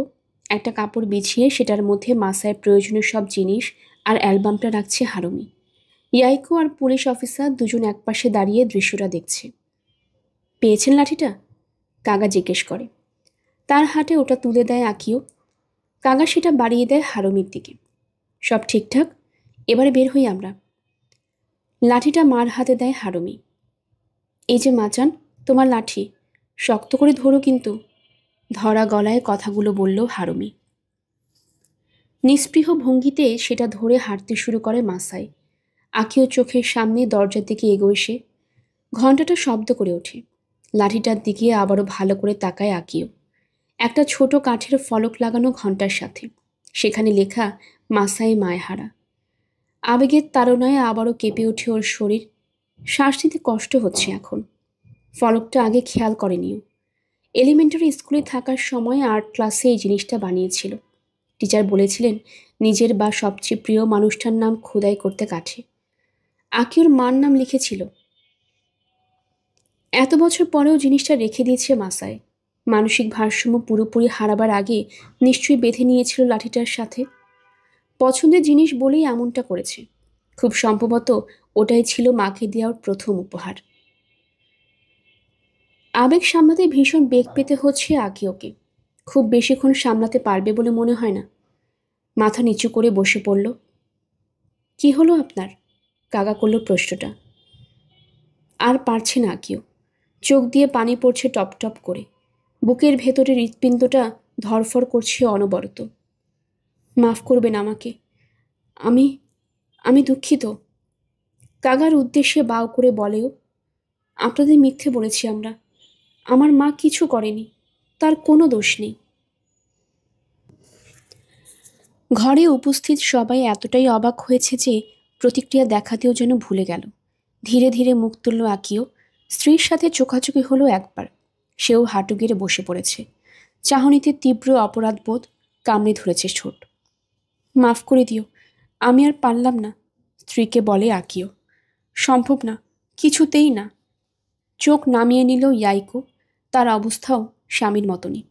একটা কাপড় বিছিয়ে সেটার মধ্যে মাসায়ের প্রয়োজনীয় সব জিনিস আর অ্যালবামটা রাখছে হারুমি। ইয়াইকো আর পুলিশ অফিসার দুজন একপাশে দাঁড়িয়ে দৃশ্যটা দেখছে। পেয়েছেন লাঠিটা? কাগা জিজ্ঞেস করে। তার হাতে ওটা তুলে দেয় আকিও। কাগা সেটা বাড়িয়ে দেয় হারুমির দিকে। সব ঠিকঠাক, এবারে বের হই আমরা। লাঠিটা মার হাতে দেয় হারুমি। এই যে মাচান, তোমার লাঠি, শক্ত করে ধরো কিন্তু। ধরা গলায় কথাগুলো বলল হারুমি। নিস্পৃহ ভঙ্গিতে সেটা ধরে হাঁটতে শুরু করে মাসাই। আকিও চোখের সামনে দরজার দিকে এগোয় সে। ঘণ্টাটা শব্দ করে ওঠে। লাঠিটার দিকে আবারও ভালো করে তাকায় আকিও। একটা ছোট কাঠের ফলক লাগানো ঘণ্টার সাথে, সেখানে লেখা মাসাই মায়হারা। আবেগের তাড়নায় আবারও কেঁপে ওঠে ওর শরীর। শ্বাস নিতে কষ্ট হচ্ছে এখন। ফলকটা আগে খেয়াল করেনিও। এলিমেন্টারি স্কুলে থাকার সময় আর্ট ক্লাসে এই জিনিসটা বানিয়েছিল। টিচার বলেছিলেন নিজের বা সবচেয়ে প্রিয় মানুষটার নাম খোদাই করতে কাঠে। আকিওর মার নাম লিখেছিল। এত বছর পরেও জিনিসটা রেখে দিয়েছে মাসায়। মানসিক ভারসাম্য পুরোপুরি হারাবার আগে নিশ্চয়ই বেঁধে নিয়েছিল লাঠিটার সাথে। পছন্দের জিনিস বলেই এমনটা করেছে। খুব সম্ভবত ওটাই ছিল মাকে দেওয়ার প্রথম উপহার। আবেগ সামলাতে ভীষণ বেগ পেতে হচ্ছে আকিওকে। খুব বেশিক্ষণ সামলাতে পারবে বলে মনে হয় না। মাথা নিচু করে বসে পড়ল। কি হলো আপনার? কাগা করল প্রশ্নটা। আর পারছে না আকিও। চোখ দিয়ে পানি পড়ছে টপ টপ করে। বুকের ভেতরে হৃৎপিণ্ডটা ধরফর করছে অনবরত। মাফ করবেন আমাকে, আমি আমি দুঃখিত। কাগার উদ্দেশ্যে বাউ করে বলেও, আপনাদের মিথ্যে বলেছি আমরা। আমার মা কিছু করেনি, তার কোনো দোষ নেই। ঘরে উপস্থিত সবাই এতটাই অবাক হয়েছে যে প্রতিক্রিয়া দেখাতেও যেন ভুলে গেল। ধীরে ধীরে মুখ তুলল আকিও। স্ত্রীর সাথে চোখাচোখি হলো একবার। সেও হাঁটু গেড়ে বসে পড়েছে। চাহনিতে তীব্র অপরাধবোধ কামড়ে ধরেছে ঠোঁট। মাফ করে দিও, আমি আর পারলাম না, স্ত্রীকে বলে আকিও। সম্ভব না, কিছুতেই না। চোখ নামিয়ে নিল ইয়াইকো। তার অবস্থাও স্বামীর মতনই।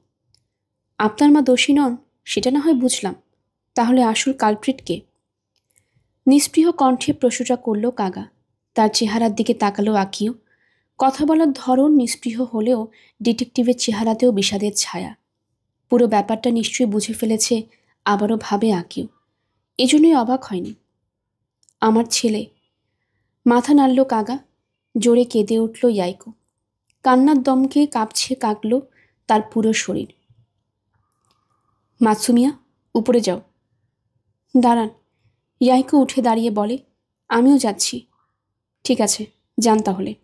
আপনার মা দোষী নন সেটা না হয় বুঝলাম, তাহলে আসল কালপ্রিট কে? নিস্পৃহ কণ্ঠে প্রশ্নটা করল কাগা। তার চেহারার দিকে তাকালো আকিও। কথা বলার ধরন নিস্পৃহ হলেও ডিটেকটিভের চেহারাতেও বিষাদের ছায়া। পুরো ব্যাপারটা নিশ্চয়ই বুঝে ফেলেছে, আবারও ভাবে আকিও। এজন্যই অবাক হয়নি। আমার ছেলে। মাথা নাড়ল কাগা। জোরে কেঁদে উঠল ইয়াইকো। কান্নার দমকে কাঁপছে কাঁকল তার পুরো শরীর। মাতসুমিয়া, উপরে যাও। দাঁড়ান। ইয়াইকো উঠে দাঁড়িয়ে বলে, আমিও যাচ্ছি। ঠিক আছে, যান তাহলে।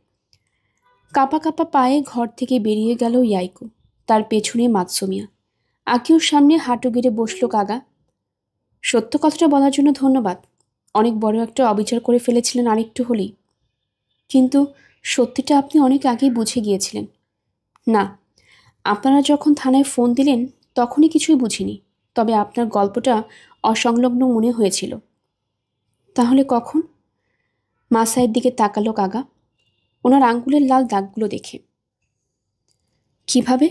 কাঁপা কাঁপা পায়ে ঘর থেকে বেরিয়ে গেল ইয়াইকো। তার পেছনে মাতসুমিয়া। আকিওর সামনে হাঁটু গেড়ে বসল কাগা। সত্য কথাটা বলার জন্য ধন্যবাদ। অনেক বড় একটা অবিচার করে ফেলেছিলেন আরেকটু হলেই। কিন্তু সত্যিটা আপনি অনেক আগেই বুঝে গিয়েছিলেন। না, আপনারা যখন থানায় ফোন দিলেন তখনই কিছুই বুঝিনি, তবে আপনার গল্পটা অসংলগ্ন মনে হয়েছিল। তাহলে কখন? মাসাইয়ের দিকে তাকালো কাগা, ওনার আঙ্গুলের লাল দাগগুলো দেখে। কিভাবে?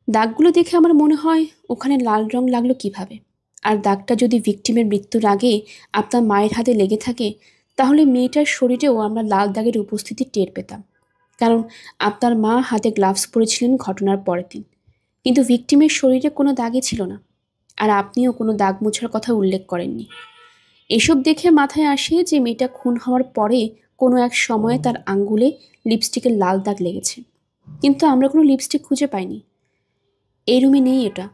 দাগগুলো দেখে আমার মনে হয় ওখানে লাল রং লাগলো কিভাবে। আর দাগটা যদি ভিকটিমের মৃত্যুর আগে আপনার মায়ের হাতে লেগে থাকে, তাহলে মেয়েটার শরীরেও আমরা লাল দাগের উপস্থিতি টের পেতাম। কারণ আপনার মা হাতে গ্লাভস পরেছিলেন ঘটনার পরের দিন, কিন্তু ভিকটিমের শরীরে কোনো দাগই ছিল না। আর আপনিও কোনো দাগ মোছার কথা উল্লেখ করেননি। এসব দেখে মাথায় আসে যে মেয়েটা খুন হওয়ার পরে কোনো এক সময়ে তার আঙ্গুলে লিপস্টিকের লাল দাগ লেগেছে, কিন্তু আমরা কোনো লিপস্টিক খুঁজে পাইনি। এই রুমে নেই এটা।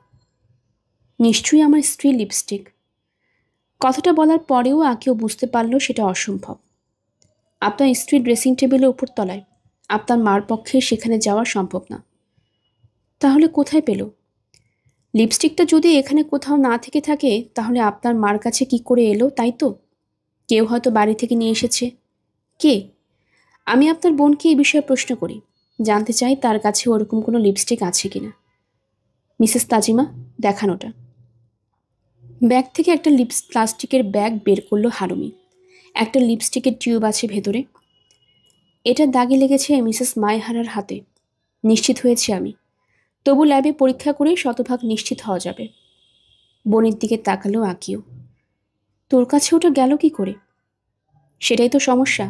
নিশ্চয়ই আমার স্ত্রীর লিপস্টিক। কথাটা বলার পরেও আকিও বুঝতে পারল সেটা অসম্ভব। আপনার স্ত্রীর ড্রেসিং টেবিলের উপর তলায়। আপনার মার পক্ষে সেখানে যাওয়া সম্ভব না। তাহলে কোথায় পেল? লিপস্টিকটা যদি এখানে কোথাও না থেকে থাকে, তাহলে আপনার মার কাছে কি করে এলো, তাই তো? কেউ হয়তো বাড়ি থেকে নিয়ে এসেছে। কে? আমি আপনার বোনকে এই বিষয়ে প্রশ্ন করি, জানতে চাই তার কাছে ওরকম কোনো লিপস্টিক আছে কিনা। মিসেস তাজিমা, দেখানোটা। ব্যাগ থেকে একটা প্লাস্টিকের ব্যাগ বের করলো হারুমি। একটা লিপস্টিকের টিউব আছে ভেতরে। এটা দাগে লেগেছে মিসেস মায়হারার হাতে, নিশ্চিত হয়েছি আমি। তবু ল্যাবে পরীক্ষা করে শতভাগ নিশ্চিত হওয়া যাবে। বোনের দিকে তাকালো আকিও। তোর কাছে ওটা গেল কি করে? সেটাই তো সমস্যা,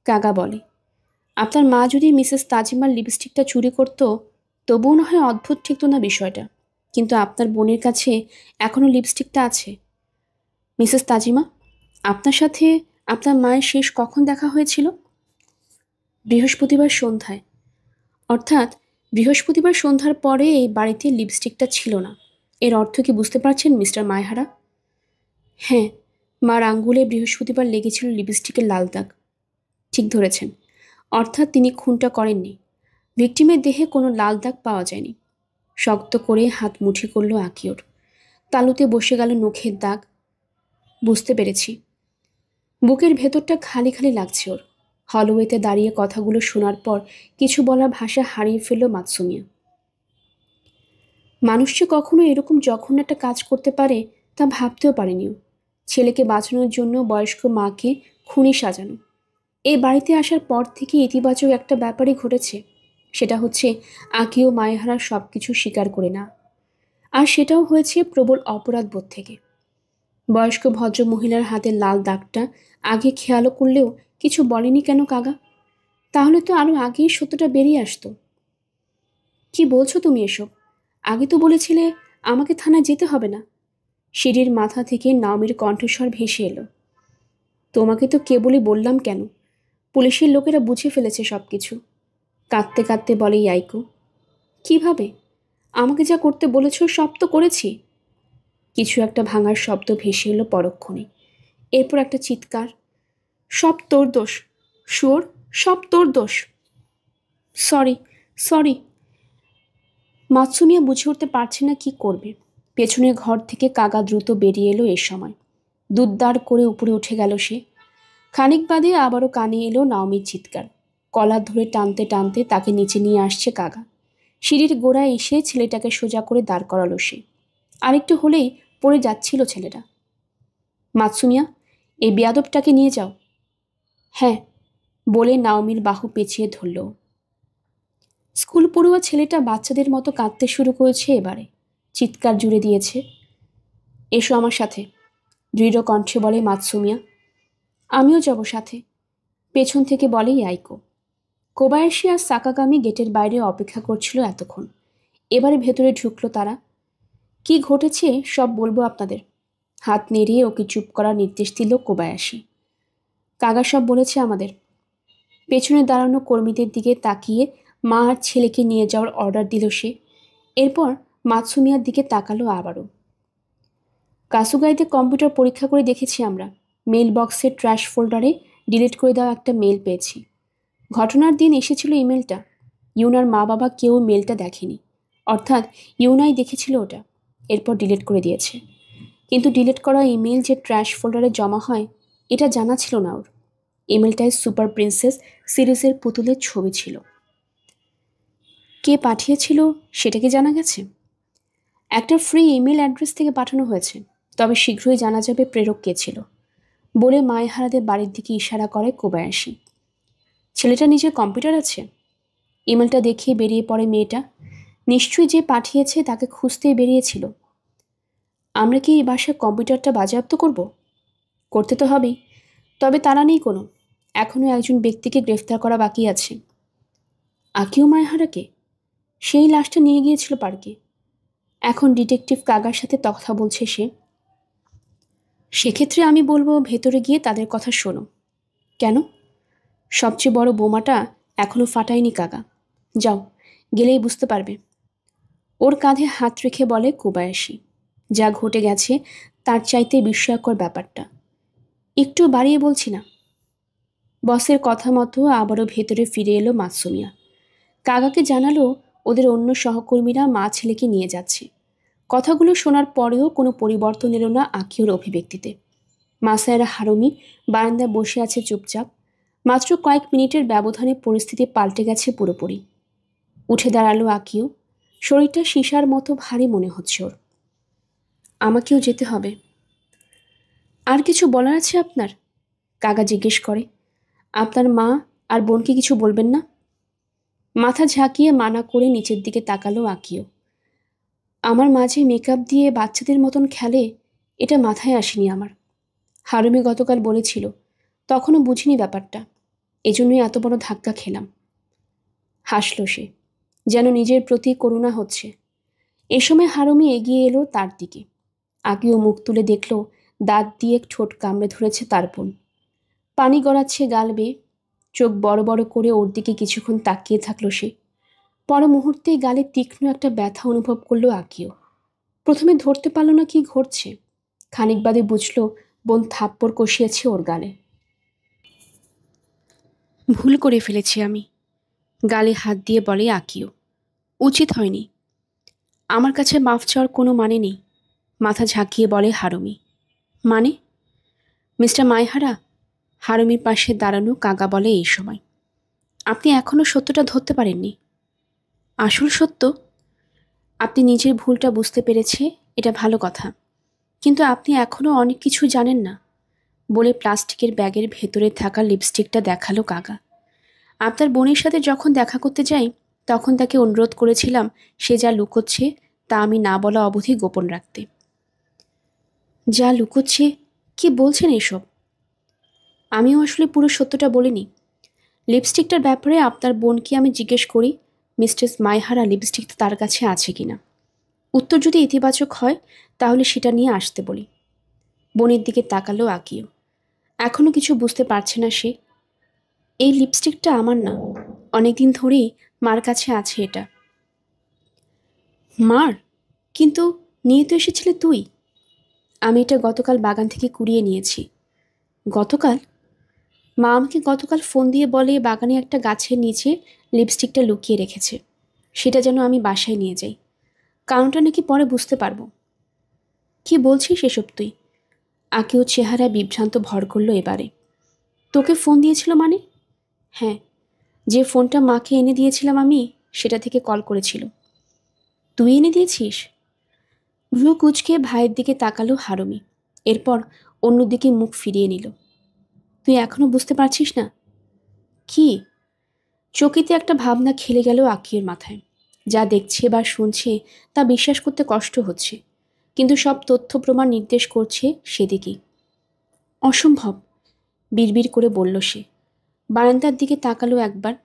কাগা বলে। আপনার মা যদি মিসেস তাজিমার লিপস্টিকটা চুরি করতো তবুও না হয় অদ্ভুত ঠেকতো না বিষয়টা, কিন্তু আপনার বোনের কাছে এখনও লিপস্টিকটা আছে। মিসেস তাজিমা, আপনার সাথে আপনার মায়ের শেষ কখন দেখা হয়েছিল? বৃহস্পতিবার সন্ধ্যায়। অর্থাৎ বৃহস্পতিবার সন্ধ্যার পরে এই বাড়িতে লিপস্টিকটা ছিল না। এর অর্থ কি বুঝতে পারছেন মিস্টার মায়হারা? হ্যাঁ, মার আঙ্গুলে বৃহস্পতিবার লেগেছিল লিপস্টিকের লাল দাগ। ঠিক ধরেছেন। অর্থাৎ তিনি খুনটা করেননি। ভিকটিমের দেহে কোনো লাল দাগ পাওয়া যায়নি। শক্ত করে হাত মুঠি করল আকিওর। তালুতে বসে গেল নখের দাগ। বুঝতে পেরেছি। বুকের ভেতরটা খালি খালি লাগছে ওর। হলওয়েতে দাঁড়িয়ে কথাগুলো শোনার পর কিছু বলার ভাষা হারিয়ে ফেলল মাতসুমিয়া। মানুষ যে কখনো এরকম জঘন্য একটা কাজ করতে পারে তা ভাবতেও পারেনিও। ছেলেকে বাঁচানোর জন্য বয়স্ক মাকে খুনি সাজানো। এই বাড়িতে আসার পর থেকে ইতিবাচক একটা ব্যাপারই ঘটেছে, সেটা হচ্ছে আকিও মায়েহারা সব কিছু স্বীকার করে না। আর সেটাও হয়েছে প্রবল অপরাধ বোধ থেকে। বয়স্ক ভদ্র মহিলার হাতে লাল দাগটা আগে খেয়ালও করলেও কিছু বলেনি কেন কাগা? তাহলে তো আরও আগেই সত্যটা বেরিয়ে আসতো। কি বলছো তুমি এসব? আগে তো বলেছিলে আমাকে থানায় যেতে হবে না। সিঁড়ির মাথা থেকে নাওমির কণ্ঠস্বর ভেসে এলো। তোমাকে তো কেবলই বললাম কেন, পুলিশের লোকেরা বুঝে ফেলেছে সব কিছু। কাঁদতে কাঁদতে বলে ইয়াইকো। কিভাবে? আমাকে যা করতে বলেছ সব তো করেছি। কিছু একটা ভাঙার শব্দ ভেসে এলো পরক্ষণে। এরপর একটা চিৎকার। সব তোর দোষ শুয়োর, সব তোর দোষ। Sorry, sorry. মাতসুমিয়া বুঝে উঠতে পারছে না কি করবে। পেছনের ঘর থেকে কাগা দ্রুত বেরিয়ে এলো এ সময়। দুধদার করে উপরে উঠে গেল সে। খানিক বাদে আবারও কানে এলো নাওমির চিৎকার। কলার ধরে টানতে টানতে তাকে নিচে নিয়ে আসছে কাগা। সিঁড়ির গোড়ায় এসে ছেলেটাকে সোজা করে দাঁড় করালো সে। আরেকটু হলেই পড়ে যাচ্ছিল ছেলেটা। মাতসুমিয়া, এই বেয়াদবটাকে নিয়ে যাও। হ্যাঁ, বলে নাওমির বাহু পেঁচিয়ে ধরল। স্কুল পড়ুয়া ছেলেটা বাচ্চাদের মতো কাঁদতে শুরু করেছে এবারে। চিৎকার জুড়ে দিয়েছে। এসো আমার সাথে, দৃঢ় কণ্ঠে বলে মাতসুমিয়া। আমিও যাব সাথে, পেছন থেকে বলে ইয়াইকো। কোবায়াশি আর সাকাগামি গেটের বাইরে অপেক্ষা করছিল এতক্ষণ। এবারে ভেতরে ঢুকলো তারা। কি ঘটেছে সব বলবো আপনাদের। হাত নেড়িয়ে ওকে চুপ করার নির্দেশ দিল কোবায়াশি। কাগা সব বলেছে আমাদের। পেছনে দাঁড়ানো কর্মীদের দিকে তাকিয়ে মা আর ছেলেকে নিয়ে যাওয়ার অর্ডার দিল সে। এরপর মাতসুমিয়ার দিকে তাকালো আবারও। কাসুগাইতে কম্পিউটার পরীক্ষা করে দেখেছি আমরা। মেল বক্সের ট্র্যাশ ফোল্ডারে ডিলিট করে দেওয়া একটা মেল পেয়েছি। ঘটনার দিন এসেছিল ইমেলটা। ইউনার মা বাবা কেউ মেলটা দেখেনি, অর্থাৎ ইউনাই দেখেছিল ওটা, এরপর ডিলিট করে দিয়েছে। কিন্তু ডিলিট করা ইমেল যে ট্র্যাশ ফোল্ডারে জমা হয় এটা জানা ছিল না ওর। ইমেলটায় সুপার প্রিন্সেস সিরিজের পুতুলের ছবি ছিল। কে পাঠিয়েছিল সেটা কি জানা গেছে? একটা ফ্রি ইমেল অ্যাড্রেস থেকে পাঠানো হয়েছে, তবে শীঘ্রই জানা যাবে প্রেরক কে ছিল, বলে মায়েহারাদের বাড়ির দিকে ইশারা করে কোবায়াশি। ছেলেটা নিজের কম্পিউটার আছে? ইমেলটা দেখিয়ে বেরিয়ে পড়ে মেয়েটা। নিশ্চয়ই যে পাঠিয়েছে তাকে খুঁজতেই বেরিয়েছিল। আমরা কি এই বাসায় কম্পিউটারটা বাজেয়াপ্ত করব? করতে তো হবেই, তবে তারা নেই কোনো। এখনও একজন ব্যক্তিকে গ্রেফতার করা বাকি আছে। আকিও মায়েহারাকে? সেই লাশটা নিয়ে গিয়েছিল পার্কে। এখন ডিটেকটিভ কাগার সাথে কথা বলছে সে। সেক্ষেত্রে আমি বলবো ভেতরে গিয়ে তাদের কথা শোনো। কেন? সবচেয়ে বড় বোমাটা এখনও ফাটায়নি কাগা। যাও, গেলেই বুঝতে পারবে। ওর কাঁধে হাত রেখে বলে কোবায়াশি। যা ঘটে গেছে তার চাইতে বিস্ময়কর ব্যাপারটা। একটু বাড়িয়ে বলছি না। বসের কথা মতো আবারও ভেতরে ফিরে এলো মাতসুমিয়া। কাগাকে জানালো ওদের অন্য সহকর্মীরা মা ছেলেকে নিয়ে যাচ্ছে। কথাগুলো শোনার পরেও কোনো পরিবর্তন এলো না আকিওর অভিব্যক্তিতে। মাসায়েরা হারুমি বারান্দায় বসে আছে চুপচাপ। মাত্র কয়েক মিনিটের ব্যবধানে পরিস্থিতি পাল্টে গেছে পুরোপুরি। উঠে দাঁড়ালো আকিও। শরীরটা সীসার মতো ভারী মনে হচ্ছে ওর। আমাকেও যেতে হবে। আর কিছু বলার আছে আপনার? কাগা জিজ্ঞেস করে। আপনার মা আর বোনকে কিছু বলবেন না? মাথা ঝাঁকিয়ে মানা করে নিচের দিকে তাকালো আকিও। আমার মাঝে মেকআপ দিয়ে বাচ্চাদের মতন খেলে, এটা মাথায় আসেনি আমার। হারুমি গতকাল বলেছিল, তখনও বুঝিনি ব্যাপারটা। এজন্যই এত বড় ধাক্কা খেলাম। হাসল সে, যেন নিজের প্রতি করুণা হচ্ছে। এ সময় হারুমি এগিয়ে এলো তার দিকে। আকিও মুখ তুলে দেখল দাঁত দিয়ে ঠোঁট কামড়ে ধরেছে তার বোন। পানি গড়াচ্ছে গাল বেয়ে। চোখ বড় বড় করে ওর দিকে কিছুক্ষণ তাকিয়ে থাকলো সে। পর মুহূর্তেই গালে তীক্ষ্ণ একটা ব্যথা অনুভব করলো আকিও। প্রথমে ধরতে পারল না কি ঘটছে। খানিক বাদে বুঝলো বোন থাপ্পড় কষিয়েছে ওর গালে। ভুল করে ফেলেছি আমি, গালে হাত দিয়ে বলে আকিও। উচিত হয়নি। আমার কাছে মাফ চাওয়ার কোনো মানে নেই, মাথা ঝাঁকিয়ে বলে হারুমি। মানে? মিস্টার মাইহারা, হারুমির পাশে দাঁড়ানো কাকা বলে এই সময়। আপনি এখনও সত্যটা ধরতে পারেননি। আসল সত্য? আপনি নিজের ভুলটা বুঝতে পেরেছে, এটা ভালো কথা, কিন্তু আপনি এখনও অনেক কিছু জানেন না, বলে প্লাস্টিকের ব্যাগের ভেতরে থাকা লিপস্টিকটা দেখালো কাকা। আপনার বোনের সাথে যখন দেখা করতে যাই তখন তাকে অনুরোধ করেছিলাম সে যা লুকোচ্ছে তা আমি না বলা অবধি গোপন রাখতে। যা লুকোচ্ছে? কি বলছেন এসব? আমিও আসলে পুরো সত্যটা বলিনি। লিপস্টিকটার ব্যাপারে আপনার বোনকে আমি জিজ্ঞেস করি মিস্টেস মাইহারা লিপস্টিকটা তার কাছে আছে কিনা। উত্তর যদি ইতিবাচক হয় তাহলে সেটা নিয়ে আসতে বলি। বোনের দিকে তাকালো আকিও। এখনও কিছু বুঝতে পারছে না সে। এই লিপস্টিকটা আমার না, অনেকদিন ধরেই মার কাছে আছে এটা। মার? কিন্তু নিয়ে তো এসেছিলে তুই। আমি এটা গতকাল বাগান থেকে কুড়িয়ে নিয়েছি। গতকাল? মা আমাকে গতকাল ফোন দিয়ে বলে বাগানে একটা গাছের নিচে লিপস্টিকটা লুকিয়ে রেখেছে, সেটা যেন আমি বাসায় নিয়ে যাই, কারণটা নাকি পরে বুঝতে পারবো। কি বলছিস এসব তুই? আকিও চেহারায় বিভ্রান্ত ভর করলো এবারে। তোকে ফোন দিয়েছিল মানে? হ্যাঁ, যে ফোনটা মাকে এনে দিয়েছিলাম আমি সেটা থেকে কল করেছিল। তুই এনে দিয়েছিস? ভ্রু কুচকে ভাইয়ের দিকে তাকালো হারুমি, এরপর অন্যদিকে মুখ ফিরিয়ে নিল। তুই এখনো বুঝতে পারছিস না? কি? চকিতে একটা ভাবনা খেলে গেল আকিয়ের মাথায়। যা দেখছে বা শুনছে তা বিশ্বাস করতে কষ্ট হচ্ছে, কিন্তু সব তথ্য প্রমাণ নির্দেশ করছে সেদিকেই। অসম্ভব, বিড়বিড় করে বলল সে। বারান্দার দিকে তাকালো একবার।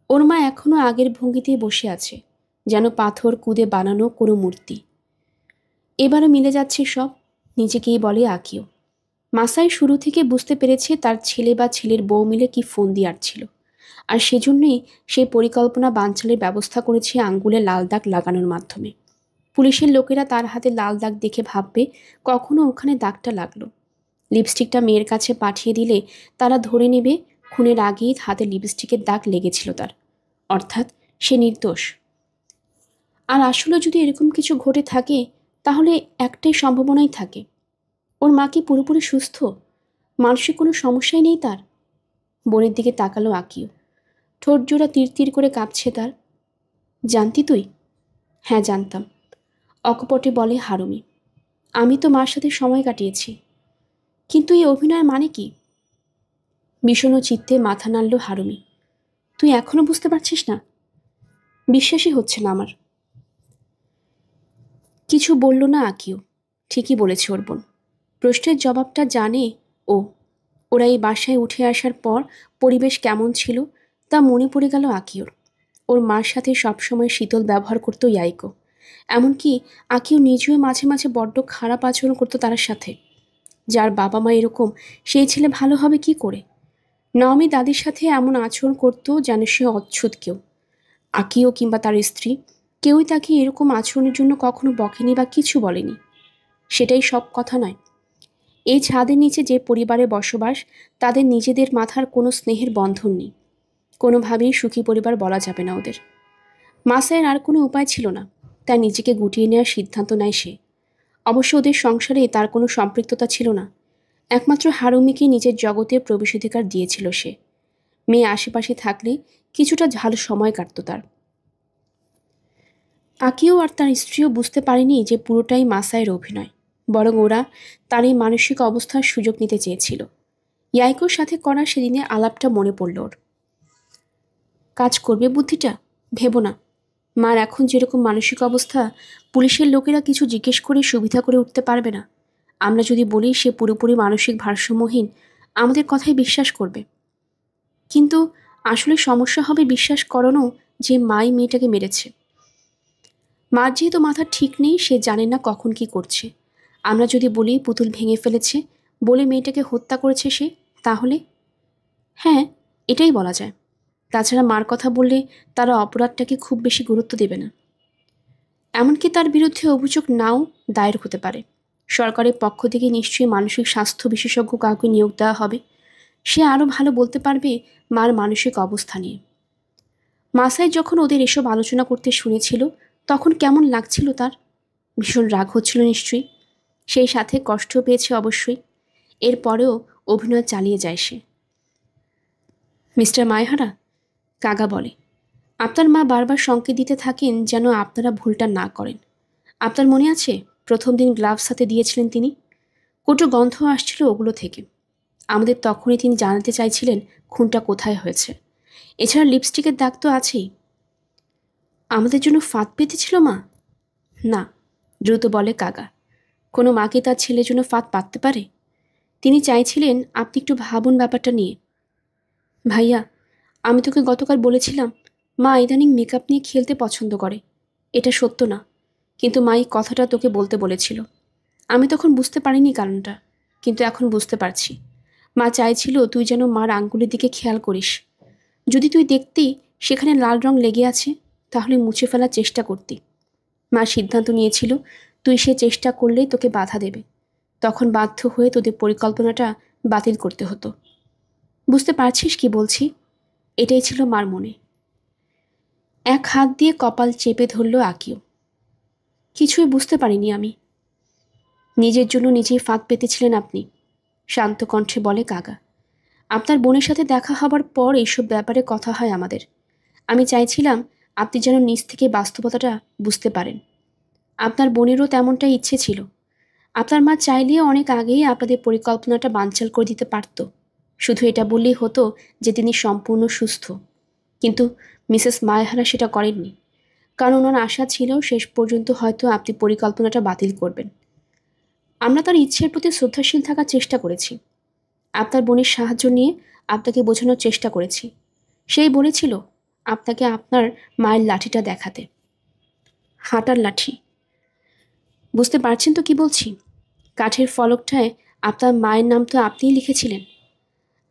ওর মা এখনো আগের ভঙ্গিতেই বসে আছে, যেন পাথর কুদে বানানো কোনো মূর্তি। এবারও মিলে যাচ্ছে সব, নিজেকেই বলে আকিও। মাসাই শুরু থেকে বুঝতে পেরেছে তার ছেলে বা ছেলের বউ মিলে কি ফোন দিয়ে আসছিল, আর সেজন্যই সেই পরিকল্পনা বানচালের ব্যবস্থা করেছে আঙ্গুলে লাল দাগ লাগানোর মাধ্যমে। পুলিশের লোকেরা তার হাতে লাল দাগ দেখে ভাববে কখনো ওখানে দাগটা লাগলো। লিপস্টিকটা মেয়ের কাছে পাঠিয়ে দিলে তারা ধরে নেবে খুনের আগেই হাতে লিপস্টিকের দাগ লেগেছিল তার, অর্থাৎ সে নির্দোষ। আর আসলে যদি এরকম কিছু ঘটে থাকে তাহলে একটাই সম্ভাবনাই থাকে, ওর মা কি পুরোপুরি সুস্থ, মানসিক কোনো সমস্যাই নেই তার। বোনের দিকে তাকালো আকিও। ঠোঁট জোড়া তীর করে কাঁপছে তার। জানতি তুই? হ্যাঁ জানতাম, অকপটে বলে হারুমি। আমি তো মার সাথে সময় কাটিয়েছি। কিন্তু এই অভিনয়ের মানে কি? বিষণ্ণ চিত্তে মাথা নাড়ল হারুমি। তুই এখনো বুঝতে পারছিস না? বিশ্বাসই হচ্ছে না আমার। কিছু বলল না আকিও। ঠিকই বলেছে ওর বোন। প্রশ্নের জবাবটা জানে ও। ওরা এই বাসায় উঠে আসার পর পরিবেশ কেমন ছিল তা মনে পড়ে গেল আকিওর। ওর মার সাথে সবসময় শীতল ব্যবহার করতো ইয়াইকো। এমনকি আকিও নিজেও মাঝে মাঝে বড্ড খারাপ আচরণ করতো তার সাথে। যার বাবা মা এরকম, সেই ছেলে ভালো হবে কি করে? নাওমি দাদির সাথে এমন আচরণ করতো যেন সে অচ্ছুত কেউ। আকিও কিংবা তার স্ত্রী কেউই তাকে এরকম আচরণের জন্য কখনো বকেনি বা কিছু বলেনি। সেটাই সব কথা নয়। এই ছাদের নিচে যে পরিবারে বসবাস তাদের নিজেদের মাথার কোনো স্নেহের বন্ধন নেই। কোনোভাবেই সুখী পরিবার বলা যাবে না ওদের। মাসায়ের আর কোনো উপায় ছিল না, তাই নিজেকে গুটিয়ে নেওয়ার সিদ্ধান্ত নেয় সে। অবশ্য ওদের সংসারে তার কোনো সম্পৃক্ততা ছিল না। একমাত্র হারুমিকে নিজের জগতে প্রবেশাধিকার দিয়েছিল সে। মেয়ে আশেপাশে থাকলে কিছুটা ভালো সময় কাটত তার। আকিও আর তার স্ত্রীও বুঝতে পারেনি যে পুরোটাই মাসায়ের অভিনয়, বরং ওরা তার এই মানসিক অবস্থার সুযোগ নিতে চেয়েছিল। ইয়াইকোর সাথে করা সেদিনে আলাপটা মনে পড়ল ওর। কাজ করবে বুদ্ধিটা? ভেবো না। মার এখন যেরকম মানসিক অবস্থা, পুলিশের লোকেরা কিছু জিজ্ঞেস করে সুবিধা করে উঠতে পারবে না। আমরা যদি বলি সে পুরোপুরি মানসিক ভারসাম্যহীন, আমাদের কথাই বিশ্বাস করবে। কিন্তু আসলে সমস্যা হবে বিশ্বাস করানো যে মাই মেয়েটাকে মেরেছে। মার যেহেতু মাথা ঠিক নেই, সে জানে না কখন কি করছে। আমরা যদি বলি পুতুল ভেঙে ফেলেছে, বলে মেয়েটাকে হত্যা করেছে সে, তাহলে হ্যাঁ, এটাই বলা যায়। তাছাড়া মার কথা বললে তারা অপরাধটাকে খুব বেশি গুরুত্ব দেবে না। এমনকি তার বিরুদ্ধে অভিযোগ নাও দায়ের হতে পারে। সরকারের পক্ষ থেকে নিশ্চয়ই মানসিক স্বাস্থ্য বিশেষজ্ঞ কাউকে নিয়োগ দেওয়া হবে। সে আরও ভালো বলতে পারবে মার মানসিক অবস্থা নিয়ে। মাসাই যখন ওদের এসব আলোচনা করতে শুনেছিল, তখন কেমন লাগছিল তার? ভীষণ রাগ হচ্ছিল নিশ্চয়ই, সেই সাথে কষ্ট পেয়েছে অবশ্যই। এরপরেও অভিনয় চালিয়ে যায় সে। মিস্টার মায়হারা, কাগা বলে, আপনার মা বারবার সংকেত দিতে থাকেন যেন আপনারা ভুলটা না করেন। আপনার মনে আছে প্রথম দিন গ্লাভস হাতে দিয়েছিলেন তিনি? কটু গন্ধ আসছিল ওগুলো থেকে। আমাদের তখনই তিনি জানাতে চাইছিলেন খুনটা কোথায় হয়েছে। এছাড়া লিপস্টিকের দাগ তো আছেই। আমাদের জন্য ফাঁদ পেতেছিল মা? না, দ্রুত বলে কাগা। কোনো মাকে তার ছেলের জন্য ফাঁদ পাততে পারে? তিনি চাইছিলেন আপনি একটু ভাবুন ব্যাপারটা নিয়ে। ভাইয়া, আমি তোকে গতকাল বলেছিলাম মা ইদানিং মেকআপ নিয়ে খেলতে পছন্দ করে। এটা সত্য না, কিন্তু মা এই কথাটা তোকে বলতে বলেছিল। আমি তখন বুঝতে পারিনি কারণটা, কিন্তু এখন বুঝতে পারছি। মা চাইছিল তুই যেন মার আঙ্গুলের দিকে খেয়াল করিস। যদি তুই দেখতি সেখানে লাল রং লেগে আছে, তাহলে মুছে ফেলার চেষ্টা করতি। মা সিদ্ধান্ত নিয়েছিল তুই সে চেষ্টা করলেই তোকে বাধা দেবে। তখন বাধ্য হয়ে তোদের পরিকল্পনাটা বাতিল করতে হতো। বুঝতে পারছিস কি বলছি? এটাই ছিল মার মনে। এক হাত দিয়ে কপাল চেপে ধরল আকিও। কিছুই বুঝতে পারিনি আমি। নিজের জন্য নিজেই ফাঁদ পেতেছিলেন আপনি, শান্ত কণ্ঠে বলে কাগা। আপনার বোনের সাথে দেখা হবার পর এইসব ব্যাপারে কথা হয় আমাদের। আমি চাইছিলাম আপনি যেন নিজ থেকে বাস্তবতাটা বুঝতে পারেন। আপনার বোনেরও তেমনটাই ইচ্ছে ছিল। আপনার মা চাইলেও অনেক আগেই আপনাদের পরিকল্পনাটা বানচাল করে দিতে পারত। শুধু এটা বললেই হতো যে তিনি সম্পূর্ণ সুস্থ। কিন্তু মিসেস মায়হারা সেটা করেননি, কারণ ওনার আশা ছিল শেষ পর্যন্ত হয়তো আপনি পরিকল্পনাটা বাতিল করবেন। আমরা তার ইচ্ছের প্রতি শ্রদ্ধাশীল থাকার চেষ্টা করেছি। আপনার বোনের সাহায্য নিয়ে আপনাকে বোঝানোর চেষ্টা করেছি। সেই বলেছিল আপনাকে আপনার মায়ের লাঠিটা দেখাতে। হাঁটার লাঠি? বুঝতে পারছেন তো কি বলছি? কাঠের ফলকটায় আপনার মায়ের নাম তো আপনিই লিখেছিলেন।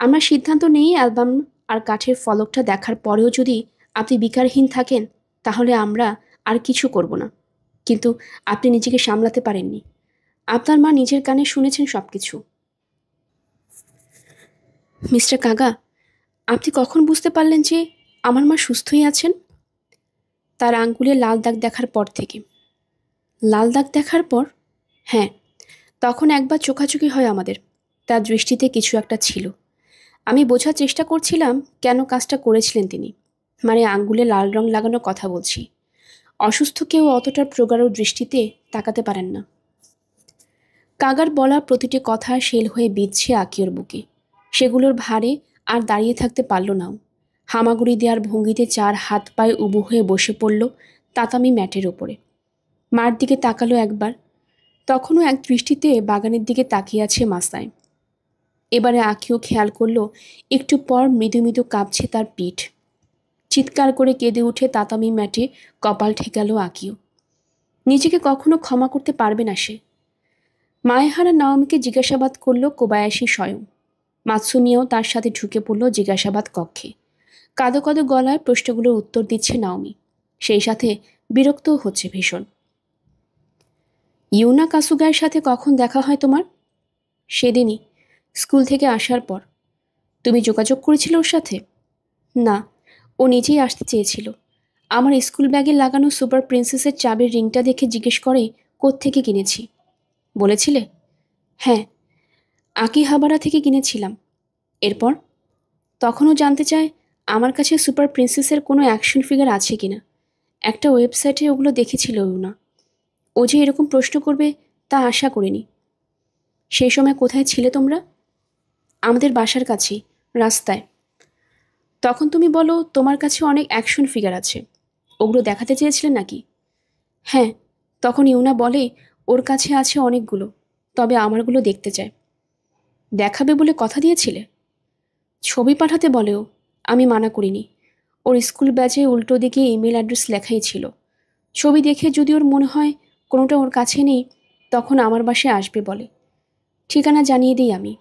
আমরা সিদ্ধান্ত নেই অ্যালবাম আর কাঠের ফলকটা দেখার পরেও যদি আপনি বিকারহীন থাকেন, তাহলে আমরা আর কিছু করব না। কিন্তু আপনি নিজেকে সামলাতে পারেননি। আপনার মা নিজের কানে শুনেছেন সব কিছু। মিস্টার কাগা, আপনি কখন বুঝতে পারলেন যে আমার মা সুস্থই আছেন? তার আঙ্গুলে লাল দাগ দেখার পর থেকে। লাল দাগ দেখার পর? হ্যাঁ, তখন একবার চোখাচোখি হয় আমাদের। তার দৃষ্টিতে কিছু একটা ছিল। আমি বোঝার চেষ্টা করছিলাম কেন কাজটা করেছিলেন তিনি। মানে আঙ্গুলে লাল রং লাগানোর কথা বলছি। অসুস্থ কেউ অতটা প্রগাঢ় দৃষ্টিতে তাকাতে পারেন না। কাগার বলা প্রতিটি কথা শেল হয়ে বিঁধছে আকিওর বুকে। সেগুলোর ভারে আর দাঁড়িয়ে থাকতে পারল নাও। হামাগুড়ি দেওয়ার ভঙ্গিতে চার হাত পায়ে উবু হয়ে বসে পড়ল তাতামি ম্যাটের ওপরে। মার দিকে তাকালো একবার, তখনও এক দৃষ্টিতে বাগানের দিকে তাকিয়ে আছে মাসায়। এবারে আকিও খেয়াল করল একটু পর মৃদু মৃদু কাঁপছে তার পিঠ। চিৎকার করে কেঁদে উঠে তাতামি ম্যাটে কপাল ঠেকালো আকিও। নিজেকে কখনো ক্ষমা করতে পারবে না সে। মায়েহারা নাওমিকে জিজ্ঞাসাবাদ করল কোবায়াশি স্বয়ং। মাতসুমিয়াও তার সাথে ঢুকে পড়ল জিজ্ঞাসাবাদ কক্ষে। কাঁদো কাঁদো গলায় প্রশ্নগুলোর উত্তর দিচ্ছে নাওমি, সেই সাথে বিরক্তও হচ্ছে ভীষণ। ইউনা কাসুগায়ের সাথে কখন দেখা হয় তোমার? সেদিনই, স্কুল থেকে আসার পর। তুমি যোগাযোগ করেছিলে ওর সাথে? না, ও নিজেই আসতে চেয়েছিল। আমার স্কুল ব্যাগে লাগানো সুপার প্রিন্সেসের চাবির রিংটা দেখে জিজ্ঞেস করে কোত্থেকে কিনেছি। বলেছিলে? হ্যাঁ, আকিহাবারা থেকে কিনেছিলাম। এরপর? তখনও জানতে চায় আমার কাছে সুপার প্রিন্সেসের কোনো অ্যাকশন ফিগার আছে কিনা। একটা ওয়েবসাইটে ওগুলো দেখেছিল না। ও যে এরকম প্রশ্ন করবে তা আশা করিনি। সেই সময় কোথায় ছিলে তোমরা? আমাদের বাসার কাছেই, রাস্তায়। তখন তুমি বলো তোমার কাছে অনেক অ্যাকশন ফিগার আছে, ওগুলো দেখাতে চেয়েছিলে নাকি? হ্যাঁ, তখন ইউনা বলে ওর কাছে আছে অনেকগুলো, তবে আমারগুলো দেখতে চায়। দেখাবে বলে কথা দিয়েছিলে? ছবি পাঠাতে বলেও, আমি মানা করিনি। ওর স্কুল ব্যাচে উল্টো দিকে ইমেল অ্যাড্রেস লেখাই ছিল। ছবি দেখে যদি ওর মনে হয় কোনোটা ওর কাছে নেই, তখন আমার বাসায় আসবে বলে। ঠিকানা জানিয়ে দিই আমি।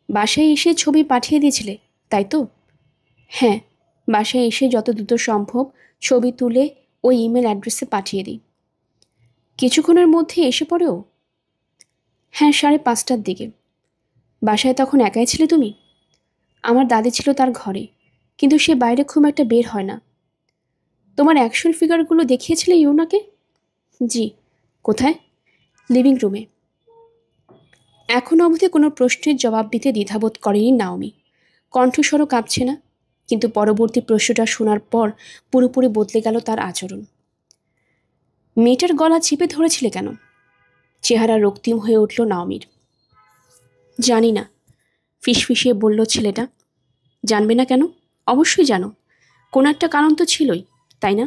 বাসায় এসে ছবি পাঠিয়ে দিয়েছিলে, তাই তো? হ্যাঁ, বাসায় এসে যত দ্রুত সম্ভব ছবি তুলে ওই ইমেল অ্যাড্রেসে পাঠিয়ে দিই। কিছুক্ষণের মধ্যে এসে পড়েও? হ্যাঁ, 5:30টার দিকে। বাসায় তখন একাই ছিলে তুমি? আমার দাদি ছিল তার ঘরে, কিন্তু সে বাইরে খুব একটা বের হয় না। তোমার অ্যাকশন ফিগারগুলো দেখিয়েছিলে ইউনাকে? জি। কোথায়? লিভিং রুমে। এখনও অবধি কোনো প্রশ্নের জবাব দিতে দ্বিধাবোধ করেনি নাওমি। কণ্ঠস্বরও কাঁপছে না, কিন্তু পরবর্তী প্রশ্নটা শোনার পর পুরোপুরি বদলে গেল তার আচরণ। মেয়েটার গলা চিপে ধরেছিলে কেন? চেহারা রক্তিম হয়ে উঠল নাওমির। জানি না, ফিসফিসিয়ে বলল ছেলেটা। জানবে না কেন? অবশ্যই জানো, কোনো একটা কারণ তো ছিলই, তাই না?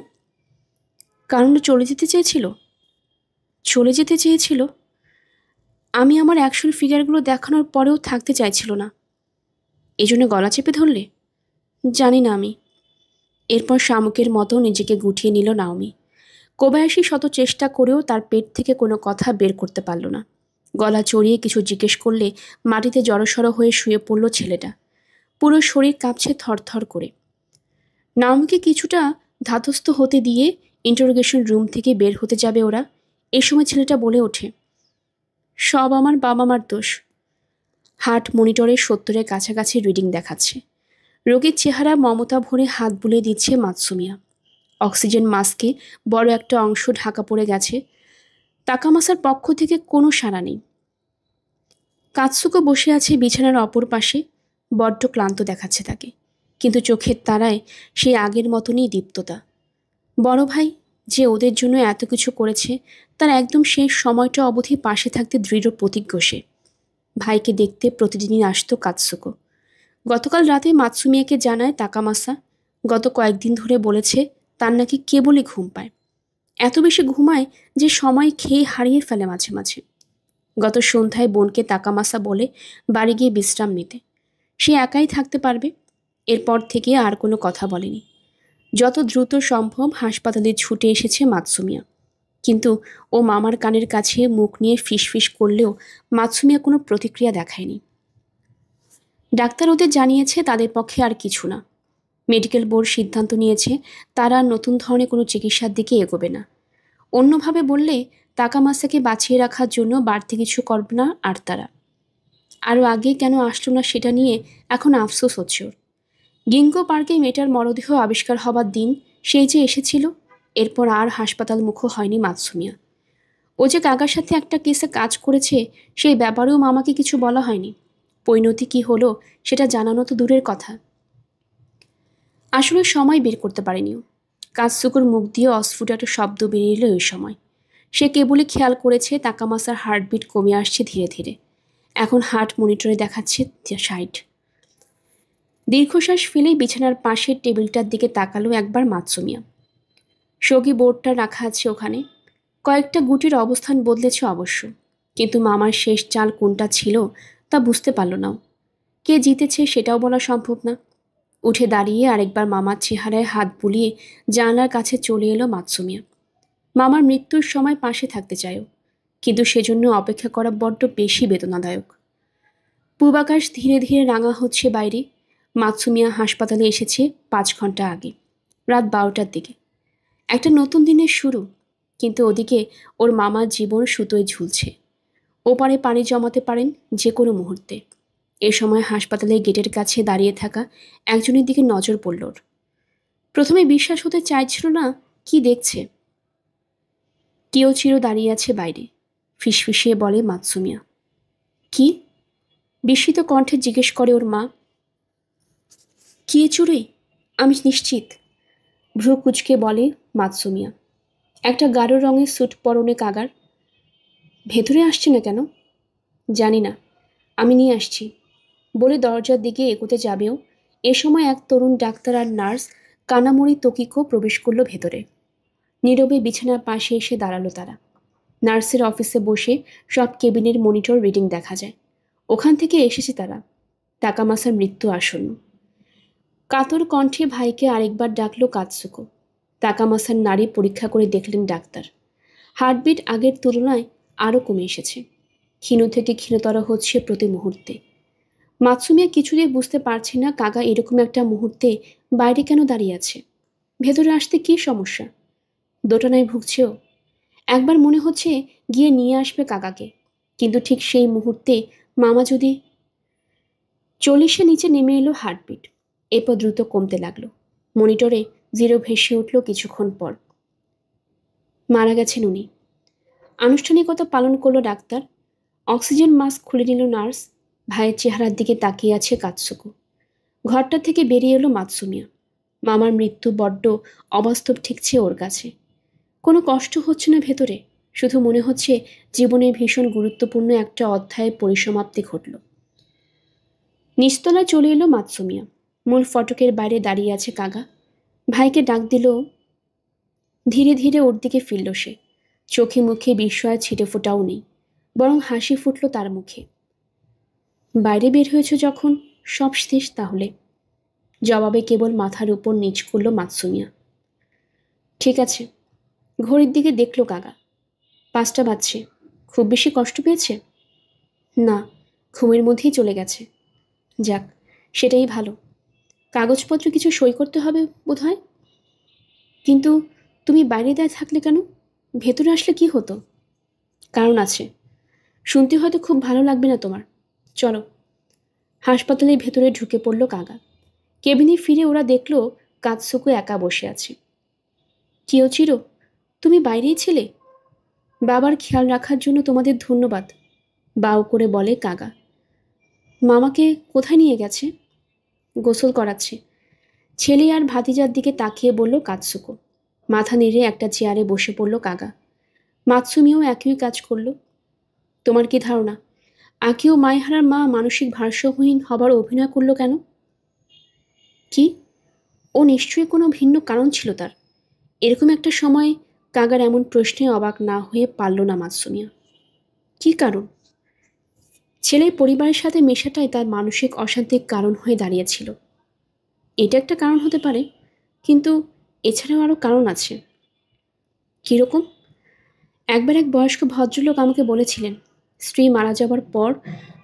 কারণটা চলে যেতে চেয়েছিল? চলে যেতে চেয়েছিল? আমি আমার অ্যাকশন ফিগারগুলো দেখানোর পরেও থাকতে চাইছিল না, এজন্য গলা চেপে ধরলে? জানি না আমি। এরপর শামুকের মতো নিজেকে গুটিয়ে নিল নাওমি। কোবায়াশি শত চেষ্টা করেও তার পেট থেকে কোনো কথা বের করতে পারল না। গলা চড়িয়ে কিছু জিজ্ঞেস করলে মাটিতে জড়সড় হয়ে শুয়ে পড়ল ছেলেটা। পুরো শরীর কাঁপছে থরথর করে। নাওমিকে কিছুটা ধাতস্থ হতে দিয়ে ইন্টারোগেশন রুম থেকে বের হতে যাবে ওরা, এ সময় ছেলেটা বলে ওঠে, সব আমার বাবা মার দোষ। হার্ট মনিটরে 70-এর কাছাকাছি রিডিং দেখাচ্ছে। রোগীর চেহারা মমতা ভরে হাত বুলিয়ে দিচ্ছে মাতসুমিয়া। অক্সিজেন মাস্কে বড় একটা অংশ ঢাকা পড়ে গেছে। তাকামাসার পক্ষ থেকে কোনো সাড়া নেই। কাতসুকো বসে আছে বিছানার অপর পাশে, বড্ড ক্লান্ত দেখাচ্ছে তাকে, কিন্তু চোখের তারায় সেই আগের মতনই দীপ্ততা। বড় ভাই যে ওদের জন্য এত কিছু করেছে, তার একদম শেষ সময়টা অবধি পাশে থাকতে দৃঢ় প্রতিজ্ঞ সে। ভাইকে দেখতে প্রতিদিনই আসতো কাতসুকো। গতকাল রাতে মাতসুমিয়াকে জানায় তাকামাসা, গত কয়েকদিন ধরে বলেছে তার নাকি কেবলই ঘুম পায়। এত বেশি ঘুমায় যে সময় খেয়ে হারিয়ে ফেলে মাঝে মাঝে। গত সন্ধ্যায় বোনকে তাকামাসা বলে বাড়ি গিয়ে বিশ্রাম নিতে। সে একাই থাকতে পারবে। এরপর থেকে আর কোনো কথা বলেনি। যত দ্রুত সম্ভব হাসপাতালে ছুটে এসেছে মাতসুমিয়া, কিন্তু ও মামার কানের কাছে মুখ নিয়ে ফিসফিস করলেও মাতসুমিয়া কোনো প্রতিক্রিয়া দেখায়নি। ডাক্তার ওদের জানিয়েছে তাদের পক্ষে আর কিছু না। মেডিকেল বোর্ড সিদ্ধান্ত নিয়েছে তারা আর নতুন ধরনের কোনো চিকিৎসার দিকে এগোবে না। অন্যভাবে বললে তাকামাসাকে বাঁচিয়ে রাখার জন্য বাড়তি কিছু করবে না আর তারা। আরও আগে কেন আসলো না সেটা নিয়ে এখন আফসোস হচ্ছে ওর। গিঙ্গো পার্কে মেয়েটার মরদেহ আবিষ্কার হবার দিন সেই যে এসেছিল, এরপর আর হাসপাতাল মুখো হয়নি মাতসুমিয়া। ও যে কাকার সাথে একটা কেসে কাজ করেছে সেই ব্যাপারেও মামাকে কিছু বলা হয়নি। পরিণতি কি হলো সেটা জানানো তো দূরের কথা। আসলে সময় বের করতে পারেনিও। কাতসুকোর মুখ দিয়ে অস্ফুট একটা শব্দ বেরিয়ে এলো ওই সময়। সে কেবলই খেয়াল করেছে তাকামাসার হার্টবিট কমে আসছে ধীরে ধীরে। এখন হার্ট মনিটরে দেখাচ্ছে 60। দীর্ঘশ্বাস ফেলেই বিছানার পাশের টেবিলটার দিকে তাকালো একবার মাতসুমিয়া। সগি বোর্ডটা রাখা আছে ওখানে। কয়েকটা গুটির অবস্থান বদলেছে অবশ্য, কিন্তু মামার শেষ চাল কোনটা ছিল তা বুঝতে পারল না। কে জিতেছে সেটাও বলা সম্ভব না। উঠে দাঁড়িয়ে আরেকবার মামার চেহারায় হাত বুলিয়ে জানলার কাছে চলে এলো মাতসুমিয়া। মামার মৃত্যুর সময় পাশে থাকতে চায়ও, কিন্তু সেজন্য অপেক্ষা করা বড্ড বেশি বেদনাদায়ক। পূবাকাশ ধীরে ধীরে রাঙা হচ্ছে বাইরে। মাতসুমিয়া হাসপাতালে এসেছে 5 ঘন্টা আগে, রাত 12টার দিকে। একটা নতুন দিনের শুরু, কিন্তু ওদিকে ওর মামার জীবন সুতোয় ঝুলছে। ওপারে পানি জমাতে পারেন যে কোনো মুহূর্তে। এ সময় হাসপাতালের গেটের কাছে দাঁড়িয়ে থাকা একজনের দিকে নজর পড়ল ওর। প্রথমে বিশ্বাস হতে চাইছিল না কি দেখছে। কেউ চিরো দাঁড়িয়ে আছে বাইরে, ফিসফিসিয়ে বলে মাতসুমিয়া। কি? বিস্মিত কণ্ঠে জিজ্ঞেস করে ওর মা। কি চুরি? আমি নিশ্চিত, ভ্রু কুচকে বলে মাতসুমিয়া। একটা গাঢ় রঙের স্যুট পরনে কাগার। ভেতরে আসছে না কেন? জানি না, আমি নিয়ে আসছি বলে দরজার দিকে এগোতে যাবেও এ সময় এক তরুণ ডাক্তার আর নার্স কানামুড়ি তকিকো প্রবেশ করলো ভেতরে। নীরবে বিছানার পাশে এসে দাঁড়ালো তারা। নার্সের অফিসে বসে সব কেবিনের মনিটর রিডিং দেখা যায়। ওখান থেকে এসেছে তারা। তাকামাসার মৃত্যু আসন্ন। কাতর কণ্ঠে ভাইকে আরেকবার ডাকলো কাতসুকো। তাকামাসার নাড়ি পরীক্ষা করে দেখলেন ডাক্তার। হার্টবিট আগের তুলনায় আরও কমে এসেছে। ক্ষীণ থেকে ক্ষীণতর হচ্ছে প্রতি মুহূর্তে। মাতসুমিয়া কিছুতেই বুঝতে পারছে না কাগা এরকম একটা মুহূর্তে বাইরে কেন দাঁড়িয়ে আছে। ভেতরে আসতে কী সমস্যা? দোটানায় ভুগছেও। একবার মনে হচ্ছে গিয়ে নিয়ে আসবে কাকাকে, কিন্তু ঠিক সেই মুহূর্তে মামা যদি 40-এর নিচে নেমে এলো হার্টবিট। এরপর দ্রুত কমতে লাগলো। মনিটরে 0 ভেসে উঠল কিছুক্ষণ পর। মারা গেছেন উনি। আনুষ্ঠানিকতা পালন করলো ডাক্তার। অক্সিজেন মাস্ক খুলে নিল নার্স। ভাইয়ের চেহারার দিকে তাকিয়ে আছে কাতসুকো। ঘরটা থেকে বেরিয়ে এলো মাতসুমিয়া। মামার মৃত্যু বড্ড অবাস্তব ঠেকছে ওর কাছে। কোনো কষ্ট হচ্ছে না ভেতরে, শুধু মনে হচ্ছে জীবনের ভীষণ গুরুত্বপূর্ণ একটা অধ্যায়ের পরিসমাপ্তি ঘটল। নিচতলায় চলে এলো মাতসুমিয়া। মূল ফটকের বাইরে দাঁড়িয়ে আছে কাগা। ভাইকে ডাক দিল। ধীরে ধীরে ওর দিকে ফিরল সে। চোখে মুখে বিস্ময় ছিটে ফোটাও নেই, বরং হাসি ফুটল তার মুখে। বাইরে বের হয়েছ যখন, সব শেষ তাহলে? জবাবে কেবল মাথার উপর নিচ করল মাতসুমিয়া। ঠিক আছে। ঘড়ির দিকে দেখল কাগা। 5টা বাজছে। খুব বেশি কষ্ট পেয়েছে? না, ঘুমের মধ্যেই চলে গেছে। যাক, সেটাই ভালো। কাগজপত্র কিছু সই করতে হবে বোধ হয়। কিন্তু তুমি বাইরে দাঁড়িয়ে থাকলে কেন? ভেতরে আসলে কি হতো? কারণ আছে, শুনতে হয়তো খুব ভালো লাগবে না তোমার। চলো। হাসপাতালের ভেতরে ঢুকে পড়ল কাগা। কেবিনে ফিরে ওরা দেখল কাতসুকো একা বসে আছে। কিয়োচিরো, তুমি বাইরেই ছিলে? বাবার খেয়াল রাখার জন্য তোমাদের ধন্যবাদ, বাউ করে বলে কাগা। মামাকে কোথায় নিয়ে গেছে? গোসল করাচ্ছে। ছেলে আর ভাতিজার দিকে তাকিয়ে বলল কাতসুকো। মাথা নেড়ে একটা চেয়ারে বসে পড়ল কাগা। মাতসুমিও একই কাজ করল। তোমার কি ধারণা আকিও মাইহারার মা মানসিক ভারসাম্যহীন হবার অভিনয় করল কেন? কি? ও নিশ্চয়ই কোনো ভিন্ন কারণ ছিল তার। এরকম একটা সময় কাগার এমন প্রশ্নে অবাক না হয়ে পারল না মাতসুমিয়া। কি কারণ? ছেলের পরিবারের সাথে মেশাটাই তার মানসিক অশান্তির কারণ হয়ে দাঁড়িয়েছিল। এটা একটা কারণ হতে পারে, কিন্তু এছাড়াও আরও কারণ আছে। কীরকম? একবার এক বয়স্ক ভদ্রলোক আমাকে বলেছিলেন, স্ত্রী মারা যাবার পর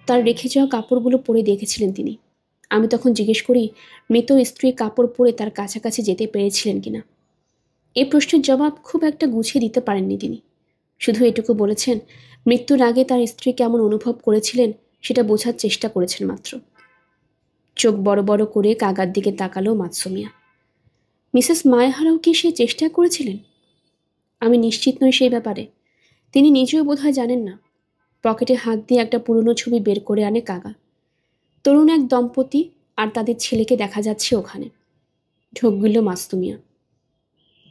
তার রেখে যাওয়া কাপড়গুলো পরে দেখেছিলেন তিনি। আমি তখন জিজ্ঞেস করি, মৃত স্ত্রীর কাপড় পরে তার কাছাকাছি যেতে পেরেছিলেন কিনা। এই প্রশ্নের জবাব খুব একটা গুছিয়ে দিতে পারেননি তিনি। শুধু এটুকু বলেছেন, মৃত্যুর আগে তার স্ত্রী কেমন অনুভব করেছিলেন সেটা বোঝার চেষ্টা করেছেন মাত্র। চোখ বড় বড় করে কাগার দিকে তাকালো মাতসুমিয়া। মিসেস মায়াহারাও কি সে চেষ্টা করেছিলেন? আমি নিশ্চিত নই সেই ব্যাপারে। তিনি নিজেও বোধহয় জানেন না। পকেটে হাত দিয়ে একটা পুরনো ছবি বের করে আনে কাগা। তরুণ এক দম্পতি আর তাদের ছেলেকে দেখা যাচ্ছে ওখানে। ঢোক গিলল মাতসুমিয়া।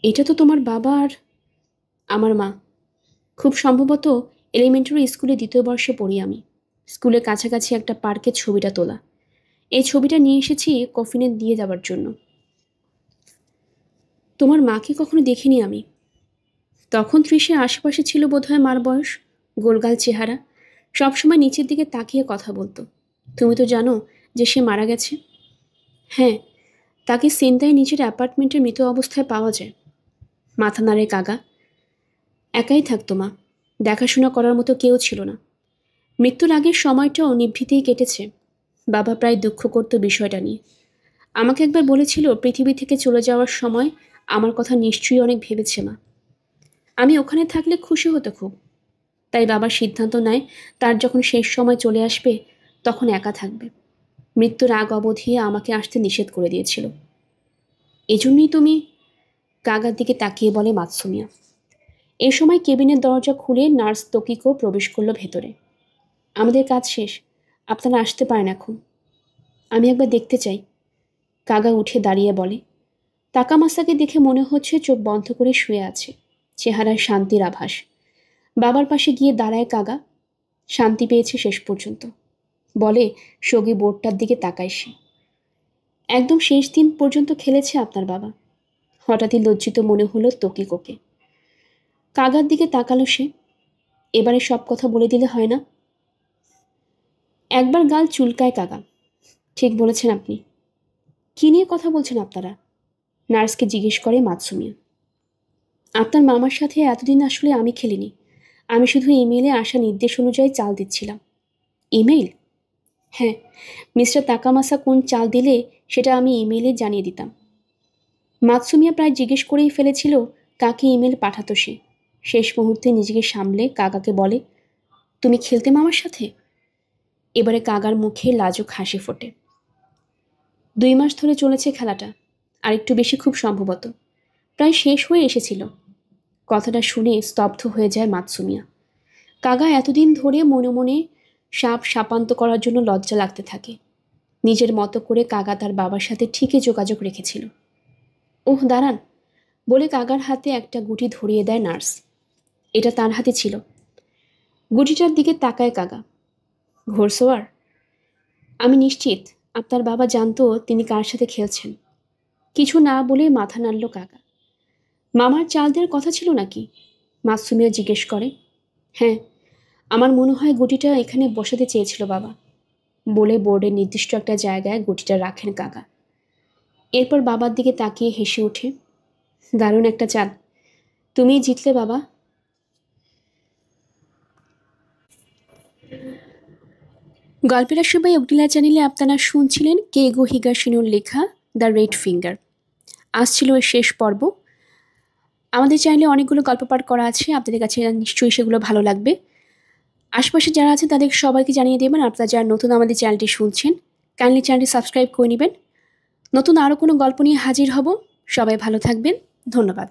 এটা তো তোমার বাবা আর আমার মা। খুব সম্ভবত এলিমেন্টারি স্কুলে 2য় বর্ষে পড়ি আমি। স্কুলের কাছাকাছি একটা পার্কে ছবিটা তোলা। এই ছবিটা নিয়ে এসেছি কফিনে দিয়ে যাওয়ার জন্য। তোমার মাকে কখনো দেখিনি আমি। তখন 30-এর আশেপাশে ছিল বোধহয় মার বয়স। গোলগাল চেহারা, সবসময় নিচের দিকে তাকিয়ে কথা বলতো। তুমি তো জানো যে সে মারা গেছে। হ্যাঁ, তাকে সেন্তাই নিচের অ্যাপার্টমেন্টের মৃত অবস্থায় পাওয়া যায়। মাথা নাড়ে কাগা। একাই থাকতো মা, দেখাশোনা করার মতো কেউ ছিল না। মৃত্যুর আগের সময়টাও নিভৃতেই কেটেছে। বাবা প্রায় দুঃখ করত বিষয়টা নিয়ে। আমাকে একবার বলেছিল পৃথিবী থেকে চলে যাওয়ার সময় আমার কথা নিশ্চয়ই অনেক ভেবেছে মা। আমি ওখানে থাকলে খুশি হতো খুব। তাই বাবার সিদ্ধান্ত নেয় তার যখন শেষ সময় চলে আসবে তখন একা থাকবে। মৃত্যুর আগ অবধি আমাকে আসতে নিষেধ করে দিয়েছিল। এজন্যই তুমি? কাগার দিকে তাকিয়ে বলে মাতসুমিয়া। এ সময় কেবিনের দরজা খুলে নার্স তোকিকো প্রবেশ করলো ভেতরে। আমাদের কাজ শেষ, আপনারা আসতে পারেন এখন। আমি একবার দেখতে চাই, কাগা উঠে দাঁড়িয়ে বলে। তাকামাসাকে দেখে মনে হচ্ছে চোখ বন্ধ করে শুয়ে আছে, চেহারায় শান্তির আভাস। বাবার পাশে গিয়ে দাঁড়ায় কাগা। শান্তি পেয়েছে শেষ পর্যন্ত, বলে সগি বোর্ডটার দিকে তাকায় সে। একদম শেষ দিন পর্যন্ত খেলেছে আপনার বাবা। হঠাৎই লজ্জিত মনে হলো তোকিকোকে। কাগার দিকে তাকালো সে। এবারে সব কথা বলে দিলে হয় না? একবার গাল চুলকায় কাগা। ঠিক বলেছেন আপনি। কী নিয়ে কথা বলছেন আপনারা? নার্সকে জিজ্ঞেস করে মাতসুমিয়া। আপনার মামার সাথে এতদিন আসলে আমি খেলিনি। আমি শুধু ইমেইলে আসা নির্দেশ অনুযায়ী চাল দিচ্ছিলাম। ইমেইল? হ্যাঁ, মিস্টার তাকামাসা কোন চাল দিলে সেটা আমি ইমেইলে জানিয়ে দিতাম। মাতসুমিয়া প্রায় জিজ্ঞেস করেই ফেলেছিল কাকে ইমেল পাঠাতো সে। শেষ মুহূর্তে নিজেকে সামলে কাকাকে বলে, তুমি খেলতে মামার সাথে? এবারে কাগার মুখে লাজুক হাসি ফোটে। 2 মাস ধরে চলেছে খেলাটা, আর একটু বেশি খুব সম্ভবত। প্রায় শেষ হয়ে এসেছিল। কথাটা শুনে স্তব্ধ হয়ে যায় মাতসুমিয়া। কাগা এতদিন ধরে মনে মনে সাপ সাপান্ত করার জন্য লজ্জা লাগতে থাকে। নিজের মতো করে কাগা তার বাবার সাথে ঠিকই যোগাযোগ রেখেছিল। ওহ দাঁড়ান, বলে কাগার হাতে একটা গুটি ধরিয়ে দেয় নার্স। এটা তার হাতে ছিল। গুটিটার দিকে তাকায় কাগা। ঘোড়সওয়ার? আমি নিশ্চিত আপনার বাবা জানতো তিনি কার সাথে খেলছেন। কিছু না বলে মাথা নাড়ল কাগা। মামার চাল দেওয়ার কথা ছিল নাকি? মাসুমিয়া জিজ্ঞেস করে। হ্যাঁ, আমার মনে হয় গুটিটা এখানে বসাতে চেয়েছিল বাবা, বলে বোর্ডের নির্দিষ্ট একটা জায়গায় গুটিটা রাখেন কাগা। এরপর বাবার দিকে তাকিয়ে হেসে ওঠে। দারুণ একটা চাল, তুমিই জিতলে বাবা। গল্পের আসবাই অগ্নিলা চ্যানেলে আপনারা শুনছিলেন কেগো হিগাশিনোর লেখা দ্য রেড ফিঙ্গার। আজ ছিল এর শেষ পর্ব। আমাদের চ্যানেলে অনেকগুলো গল্প পাঠ করা আছে, আপনাদের কাছে নিশ্চয়ই সেগুলো ভালো লাগবে। আশপাশে যারা আছেন তাদের সবাইকে জানিয়ে দেবেন। আপনারা যারা নতুন আমাদের চ্যানেলটি শুনছেন, কাইন্ডলি চ্যানেলটি সাবস্ক্রাইব করে নেবেন। নতুন আরও কোনো গল্প নিয়ে হাজির হব। সবাই ভালো থাকবেন। ধন্যবাদ।